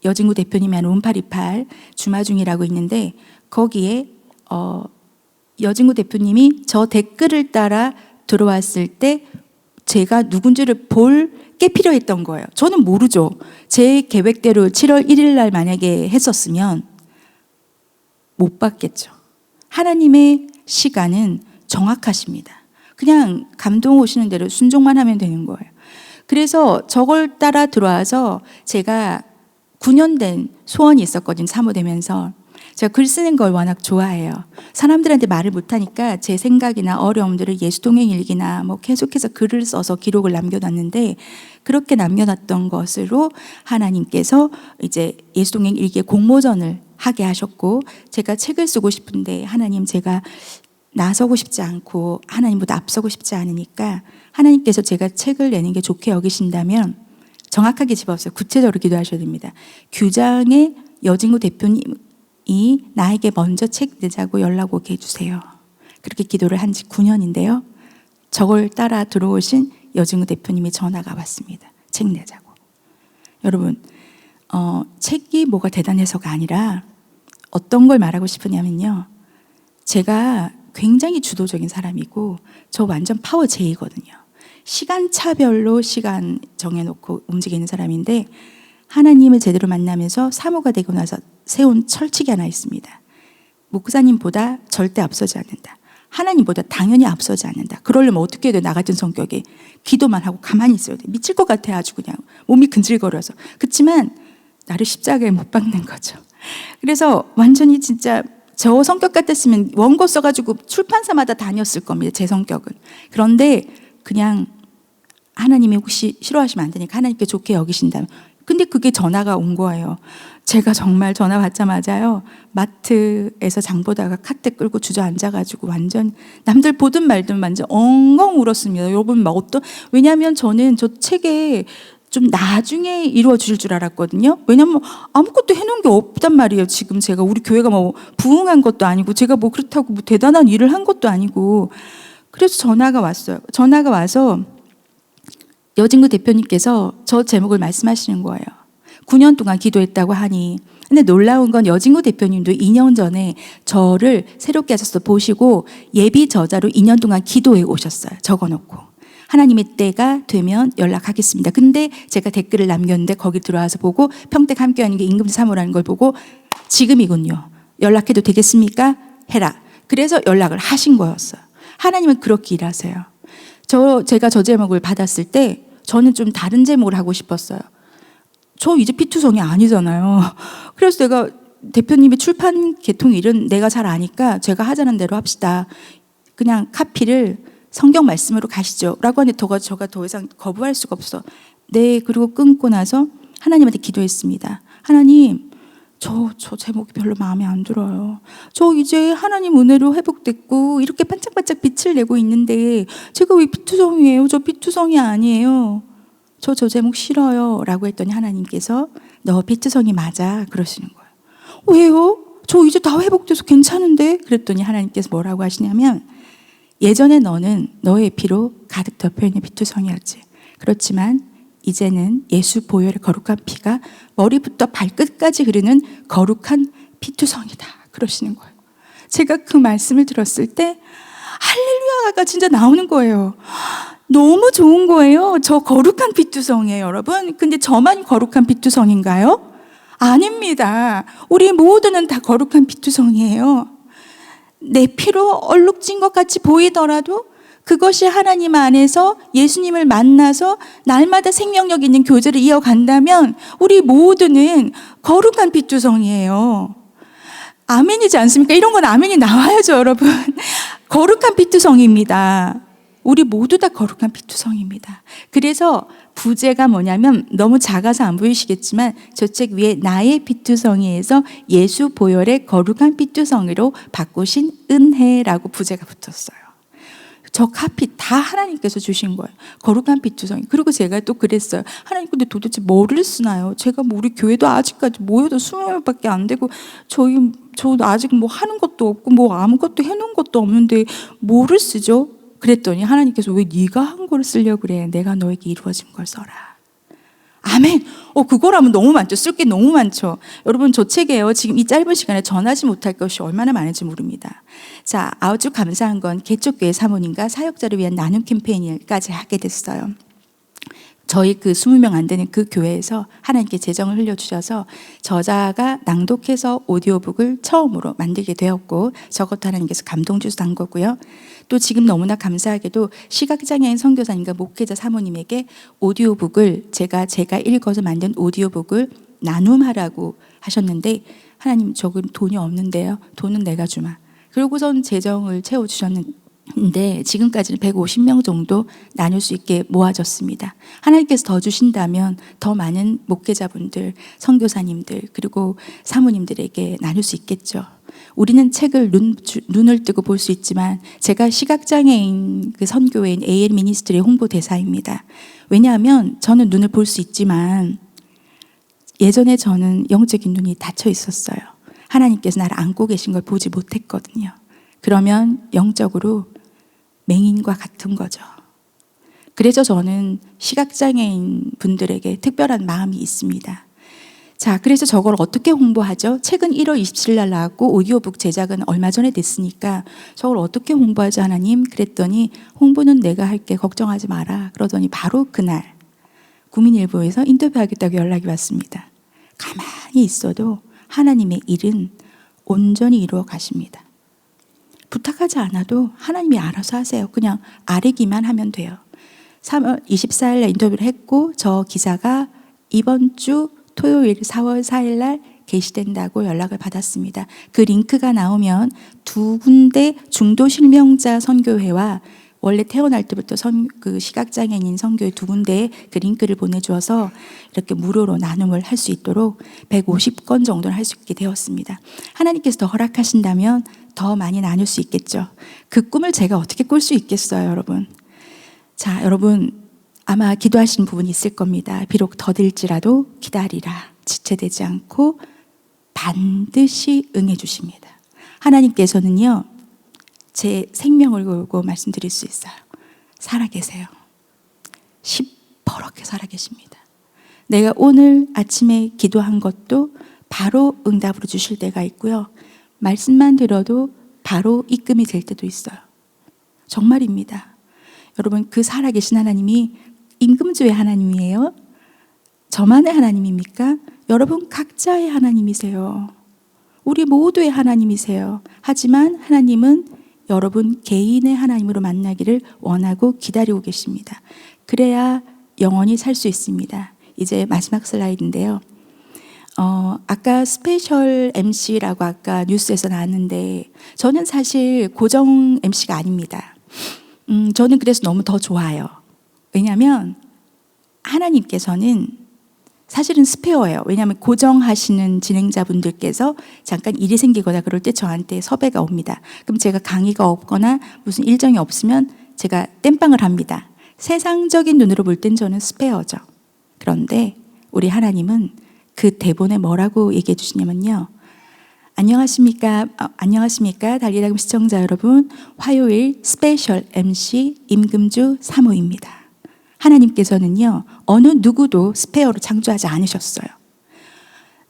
여진구 대표님이 하는 1828 주마 중이라고 있는데 거기에 여진구 대표님이 저 댓글을 따라 들어왔을 때 제가 누군지를 볼 게 필요했던 거예요. 저는 모르죠. 제 계획대로 7월 1일 날 만약에 했었으면 못 봤겠죠. 하나님의 시간은 정확하십니다. 그냥 감동 오시는 대로 순종만 하면 되는 거예요. 그래서 저걸 따라 들어와서 제가 9년 된 소원이 있었거든요. 사모되면서. 제가 글 쓰는 걸 워낙 좋아해요. 사람들한테 말을 못하니까 제 생각이나 어려움들을 예수동행 일기나 뭐 계속해서 글을 써서 기록을 남겨놨는데, 그렇게 남겨놨던 것으로 하나님께서 이제 예수동행 일기의 공모전을 하게 하셨고, 제가 책을 쓰고 싶은데 하나님 제가 나서고 싶지 않고 하나님보다 앞서고 싶지 않으니까 하나님께서 제가 책을 내는 게 좋게 여기신다면 정확하게 집어서 구체적으로 기도하셔야 됩니다. 규장의 여진구 대표님이 나에게 먼저 책 내자고 연락 오게 해주세요. 그렇게 기도를 한 지 9년인데요. 저걸 따라 들어오신 여진구 대표님이 전화가 왔습니다. 책 내자고. 여러분, 책이 뭐가 대단해서가 아니라 어떤 걸 말하고 싶으냐면요. 제가 굉장히 주도적인 사람이고 저 완전 파워 J거든요. 시간차별로 시간 정해놓고 움직이는 사람인데, 하나님을 제대로 만나면서 사모가 되고 나서 세운 철칙이 하나 있습니다. 목사님보다 절대 앞서지 않는다. 하나님보다 당연히 앞서지 않는다. 그러려면 어떻게 해야 돼? 나 같은 성격에 기도만 하고 가만히 있어야 돼. 미칠 것 같아. 아주 그냥 몸이 근질거려서. 그렇지만 나를 십자가에 못 박는 거죠. 그래서 완전히 진짜 저 성격 같았으면 원고 써가지고 출판사마다 다녔을 겁니다. 제 성격은. 그런데 그냥 하나님이 혹시 싫어하시면 안 되니까 하나님께 좋게 여기신다면. 근데 그게 전화가 온 거예요. 제가 정말 전화 받자마자요, 마트에서 장 보다가 카트 끌고 주저앉아가지고 완전 남들 보든 말든 완전 엉엉 울었습니다. 여러분 막 왜냐하면 저는 저 책에 좀 나중에 이루어 주실 줄 알았거든요. 왜냐하면 아무것도 해놓은 게 없단 말이에요. 지금 제가 우리 교회가 뭐 부흥한 것도 아니고 제가 뭐 그렇다고 뭐 대단한 일을 한 것도 아니고. 그래서 전화가 왔어요. 전화가 와서 여진구 대표님께서 저 제목을 말씀하시는 거예요. 9년 동안 기도했다고 하니. 근데 놀라운 건 여진구 대표님도 2년 전에 저를 새롭게 하셔서 보시고 예비 저자로 2년 동안 기도해 오셨어요. 적어놓고. 하나님의 때가 되면 연락하겠습니다. 근데 제가 댓글을 남겼는데 거기 들어와서 보고 평택 함께하는 게 임금주 사모라는 걸 보고 지금이군요. 연락해도 되겠습니까? 해라. 그래서 연락을 하신 거였어요. 하나님은 그렇게 일하세요. 제가 저 제목을 받았을 때 저는 좀 다른 제목을 하고 싶었어요. 저 이제 피투성이 아니잖아요. 그래서 내가 대표님이 출판 계통 일은 내가 잘 아니까 제가 하자는 대로 합시다. 그냥 카피를 성경 말씀으로 가시죠. 라고 하는데 제가 더 이상 거부할 수가 없어. 네, 그리고 끊고 나서 하나님한테 기도했습니다. 하나님, 저 제목이 별로 마음에 안 들어요. 저 이제 하나님 은혜로 회복됐고 이렇게 반짝반짝 빛을 내고 있는데 제가 왜 피투성이에요? 저 피투성이 아니에요. 저 제목 싫어요. 라고 했더니 하나님께서 너 피투성이 맞아. 그러시는 거예요. 왜요? 저 이제 다 회복돼서 괜찮은데? 그랬더니 하나님께서 뭐라고 하시냐면 예전에 너는 너의 피로 가득 덮여있는 피투성이었지. 그렇지만 이제는 예수 보혈의 거룩한 피가 머리부터 발끝까지 흐르는 거룩한 피투성이다. 그러시는 거예요. 제가 그 말씀을 들었을 때 할렐루야가 진짜 나오는 거예요. 너무 좋은 거예요. 저 거룩한 피투성이에요, 여러분. 근데 저만 거룩한 피투성인가요? 아닙니다. 우리 모두는 다 거룩한 피투성이에요. 내 피로 얼룩진 것 같이 보이더라도 그것이 하나님 안에서 예수님을 만나서 날마다 생명력 있는 교제를 이어간다면 우리 모두는 거룩한 피투성이에요. 아멘이지 않습니까? 이런 건 아멘이 나와야죠, 여러분. 거룩한 피투성입니다. 우리 모두 다 거룩한 피투성입니다. 그래서 부제가 뭐냐면 너무 작아서 안 보이시겠지만 저책 위에 나의 피투성이에서 예수 보혈의 거룩한 피투성이로 바꾸신 은혜라고 부제가 붙었어요. 저 카피 다 하나님께서 주신 거예요. 거룩한 피투성이. 그리고 제가 또 그랬어요. 하나님 근데 도대체 뭐를 쓰나요? 제가 뭐 우리 교회도 아직까지 모여도 20명밖에 안 되고 저 아직 뭐 하는 것도 없고 뭐 아무것도 해놓은 것도 없는데 뭐를 쓰죠? 그랬더니 하나님께서 왜 네가 한 걸 쓰려고 그래? 내가 너에게 이루어진 걸 써라. 아멘. 그거라면 너무 많죠. 쓸 게 너무 많죠. 여러분 저 책에요. 지금 이 짧은 시간에 전하지 못할 것이 얼마나 많은지 모릅니다. 자, 아주 감사한 건 개척교회 사모님과 사역자를 위한 나눔 캠페인까지 하게 됐어요. 저희 그 20명 안 되는 그 교회에서 하나님께 재정을 흘려주셔서 저자가 낭독해서 오디오북을 처음으로 만들게 되었고 저것도 하나님께서 감동 주셔서 한 거고요. 또 지금 너무나 감사하게도 시각장애인 선교사님과 목회자 사모님에게 오디오북을 제가 읽어서 만든 오디오북을 나눔하라고 하셨는데 하나님 저건 돈이 없는데요. 돈은 내가 주마. 그러고선 재정을 채워주셨는데 지금까지는 150명 정도 나눌 수 있게 모아졌습니다. 하나님께서 더 주신다면 더 많은 목회자분들, 선교사님들 그리고 사모님들에게 나눌 수 있겠죠. 우리는 책을 눈을 뜨고 볼 수 있지만 제가 시각장애인 그 선교회인 AL 미니스트리의 홍보대사입니다. 왜냐하면 저는 눈을 볼 수 있지만 예전에 저는 영적인 눈이 닫혀 있었어요. 하나님께서 나를 안고 계신 걸 보지 못했거든요. 그러면 영적으로 맹인과 같은 거죠. 그래서 저는 시각장애인 분들에게 특별한 마음이 있습니다. 자, 그래서 저걸 어떻게 홍보하죠? 책은 1월 27일 날 나왔고 오디오북 제작은 얼마 전에 됐으니까 저걸 어떻게 홍보하죠, 하나님? 그랬더니 홍보는 내가 할게, 걱정하지 마라. 그러더니 바로 그날 구민일보에서 인터뷰하겠다고 연락이 왔습니다. 가만히 있어도 하나님의 일은 온전히 이루어 가십니다. 부탁하지 않아도 하나님이 알아서 하세요. 그냥 아뢰기만 하면 돼요. 3월 24일 날 인터뷰를 했고 저 기사가 이번 주 토요일 4월 4일 날 게시된다고 연락을 받았습니다. 그 링크가 나오면 2군데 중도 실명자 선교회와 원래 태어날 때부터 그 시각장애인 선교회 2군데에 그 링크를 보내주어서 이렇게 무료로 나눔을 할 수 있도록 150건 정도를 할 수 있게 되었습니다. 하나님께서 더 허락하신다면 더 많이 나눌 수 있겠죠. 그 꿈을 제가 어떻게 꿀 수 있겠어요, 여러분. 자, 여러분 아마 기도하시는 부분이 있을 겁니다. 비록 더딜지라도 기다리라. 지체되지 않고 반드시 응해 주십니다. 하나님께서는요. 제 생명을 걸고 말씀드릴 수 있어요. 살아계세요. 시퍼렇게 살아계십니다. 내가 오늘 아침에 기도한 것도 바로 응답으로 주실 때가 있고요. 말씀만 들어도 바로 입금이 될 때도 있어요. 정말입니다. 여러분 그 살아계신 하나님이 임금주의 하나님이에요? 저만의 하나님입니까? 여러분 각자의 하나님이세요. 우리 모두의 하나님이세요. 하지만 하나님은 여러분 개인의 하나님으로 만나기를 원하고 기다리고 계십니다. 그래야 영원히 살 수 있습니다. 이제 마지막 슬라이드인데요. 아까 스페셜 MC라고 아까 뉴스에서 나왔는데 저는 사실 고정 MC가 아닙니다. 저는 그래서 너무 더 좋아요. 왜냐하면 하나님께서는 사실은 스페어예요. 왜냐하면 고정하시는 진행자분들께서 잠깐 일이 생기거나 그럴 때 저한테 섭외가 옵니다. 그럼 제가 강의가 없거나 무슨 일정이 없으면 제가 땜빵을 합니다. 세상적인 눈으로 볼 땐 저는 스페어죠. 그런데 우리 하나님은 그 대본에 뭐라고 얘기해 주시냐면요. 안녕하십니까 달리다금 시청자 여러분, 화요일 스페셜 MC 임금주 사모입니다. 하나님께서는요, 어느 누구도 스페어로 창조하지 않으셨어요.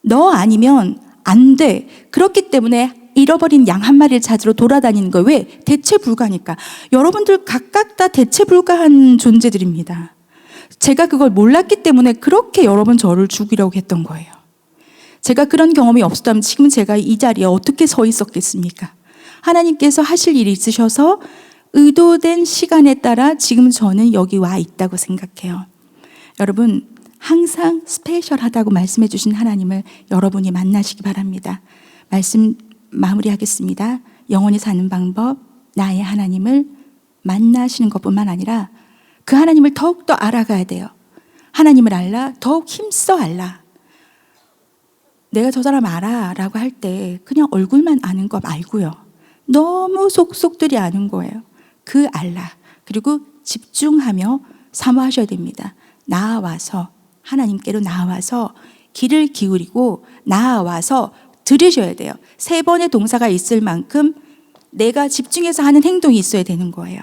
너 아니면 안 돼. 그렇기 때문에 잃어버린 양 한 마리를 찾으러 돌아다니는 거예요. 왜? 대체 불가니까. 여러분들 각각 다 대체 불가한 존재들입니다. 제가 그걸 몰랐기 때문에 그렇게 여러 번 저를 죽이려고 했던 거예요. 제가 그런 경험이 없었다면 지금 제가 이 자리에 어떻게 서 있었겠습니까? 하나님께서 하실 일이 있으셔서 의도된 시간에 따라 지금 저는 여기 와 있다고 생각해요. 여러분, 항상 스페셜하다고 말씀해 주신 하나님을 여러분이 만나시기 바랍니다. 말씀 마무리하겠습니다. 영원히 사는 방법, 나의 하나님을 만나시는 것뿐만 아니라 그 하나님을 더욱더 알아가야 돼요. 하나님을 알라, 더욱 힘써 알라. 내가 저 사람 알아 라고 할 때 그냥 얼굴만 아는 거 말고요. 너무 속속들이 아는 거예요. 그 알라. 그리고 집중하며 사모하셔야 됩니다. 나아와서, 하나님께로 나아와서 귀를 기울이고 나아와서 들으셔야 돼요. 3번의 동사가 있을 만큼 내가 집중해서 하는 행동이 있어야 되는 거예요.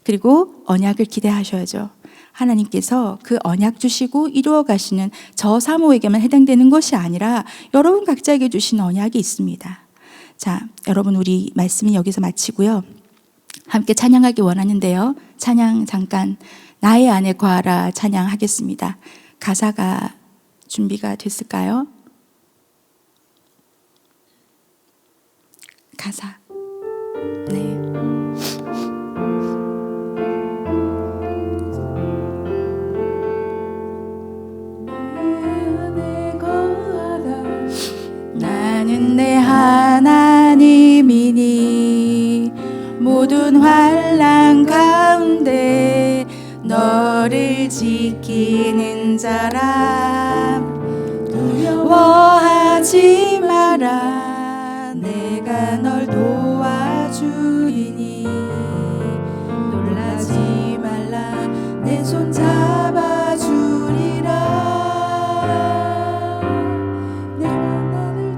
그리고 언약을 기대하셔야죠. 하나님께서 그 언약 주시고 이루어 가시는 저 사모에게만 해당되는 것이 아니라 여러분 각자에게 주신 언약이 있습니다. 자, 여러분 우리 말씀은 여기서 마치고요. 함께 찬양하기 원하는데요. 찬양 잠깐 나의 안에 거하라 찬양하겠습니다. 가사가 준비가 됐을까요? 가사. 네. 나는 내 하나님이니 모든 환난 가운데 너를 지키는 자라. 두려워하지 마라. 내가 널 도와주리니 놀라지 말라. 내 손 잡아주리라.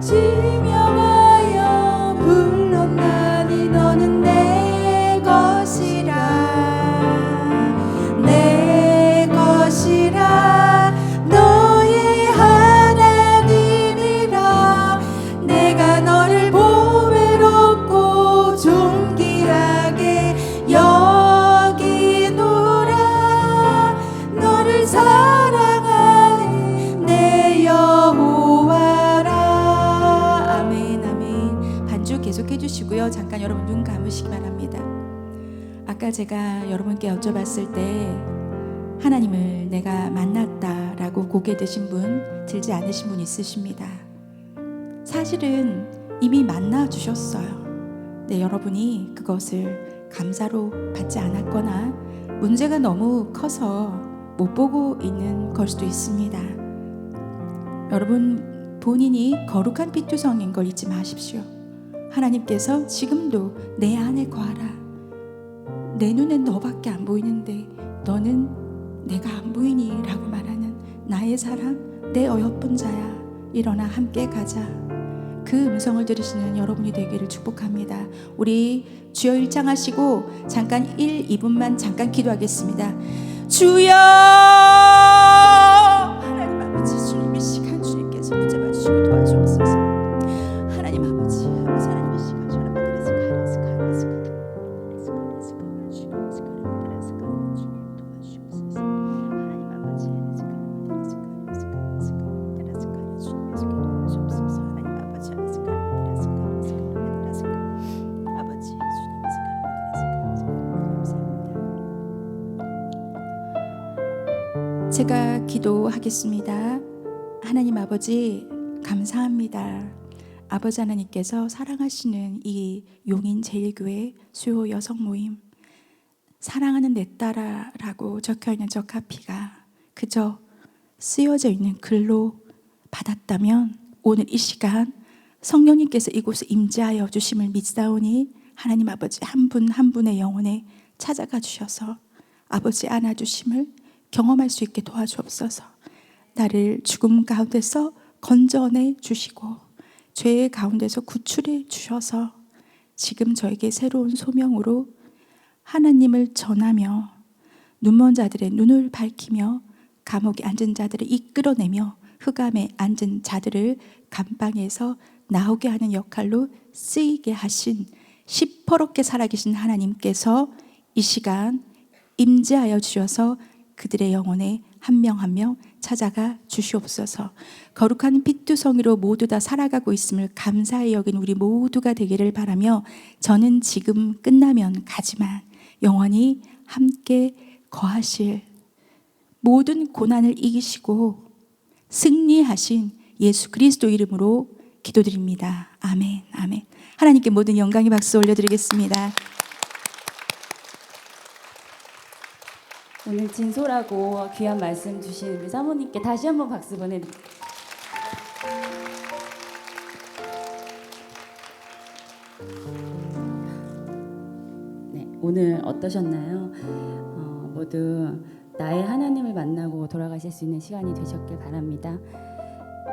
지명하여 불렀나니 너는 내 것이라. 내 것이라. 너의 하나님이라. 내가 너를 보배롭고 존귀하게 여기노라. 너를 사랑하는 내 여호와라. 계속해 주시고요. 잠깐 여러분 눈 감으시기 바랍니다. 아까 제가 여러분께 여쭤봤을 때 하나님을 내가 만났다라고 고개 드신 분, 들지 않으신 분 있으십니다. 사실은 이미 만나 주셨어요. 네, 여러분이 그것을 감사로 받지 않았거나 문제가 너무 커서 못 보고 있는 걸 수도 있습니다. 여러분 본인이 거룩한 피투성인 걸 잊지 마십시오. 하나님께서 지금도 내 안에 거하라. 내 눈엔 너밖에 안 보이는데 너는 내가 안 보이니? 라고 말하는 나의 사랑, 내 어여쁜 자야, 일어나 함께 가자. 그 음성을 들으시는 여러분이 되기를 축복합니다. 우리 주여 일창하시고 잠깐 1, 2분만 잠깐 기도하겠습니다. 주여! 하나님 아버지, 주님의 시간 주님께서 붙잡아 주시고 도와주옵소서. 하나님 아버지, 하나님의 시간 저를 만들어서 제가 기도하겠습니다. 하나님 아버지, 감사합니다. 아버지 하나님께서 사랑하시는 이 용인 제1교회 수요 여성 모임, 사랑하는 내 딸아라고 적혀있는 저 카피가 그저 쓰여져 있는 글로 받았다면 오늘 이 시간 성령님께서 이곳에 임재하여 주심을 믿사오니 하나님 아버지 한 분 한 분의 영혼에 찾아가 주셔서 아버지 안아주심을 경험할 수 있게 도와주옵소서. 나를 죽음 가운데서 건져내 주시고 죄의 가운데서 구출해 주셔서 지금 저에게 새로운 소명으로 하나님을 전하며 눈먼 자들의 눈을 밝히며 감옥에 앉은 자들을 이끌어내며 흑암에 앉은 자들을 감방에서 나오게 하는 역할로 쓰이게 하신 시퍼렇게 살아계신 하나님께서 이 시간 임재하여 주셔서 그들의 영혼에 한 명 한 명 찾아가 주시옵소서. 거룩한 피투성이로 모두 다 살아가고 있음을 감사히 여긴 우리 모두가 되기를 바라며 저는 지금 끝나면 가지만 영원히 함께 거하실 모든 고난을 이기시고 승리하신 예수 그리스도 이름으로 기도드립니다. 아멘, 아멘. 하나님께 모든 영광의 박수 올려드리겠습니다. 오늘 진솔하고 귀한 말씀 주신 우리 사모님께 다시 한번 박수 보내드립니다. 네, 오늘 어떠셨나요? 모두 나의 하나님을 만나고 돌아가실 수 있는 시간이 되셨길 바랍니다.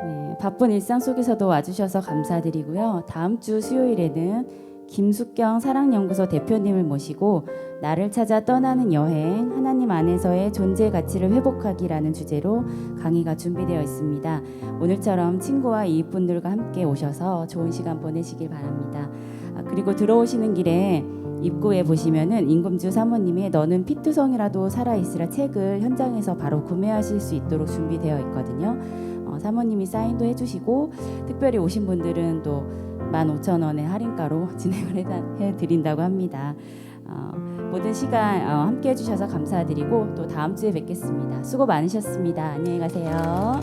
네, 바쁜 일상 속에서도 와주셔서 감사드리고요. 다음 주 수요일에는 김숙경 사랑연구소 대표님을 모시고 나를 찾아 떠나는 여행, 하나님 안에서의 존재 가치를 회복하기라는 주제로 강의가 준비되어 있습니다. 오늘처럼 친구와 이웃분들과 함께 오셔서 좋은 시간 보내시길 바랍니다. 그리고 들어오시는 길에 입구에 보시면은 임금주 사모님의 너는 피투성이라도 살아있으라 책을 현장에서 바로 구매하실 수 있도록 준비되어 있거든요. 사모님이 사인도 해주시고 특별히 오신 분들은 또 15,000원의 할인가로 진행을 해드린다고 합니다. 모든 시간 함께 해주셔서 감사드리고 또 다음 주에 뵙겠습니다. 수고 많으셨습니다. 안녕히 가세요.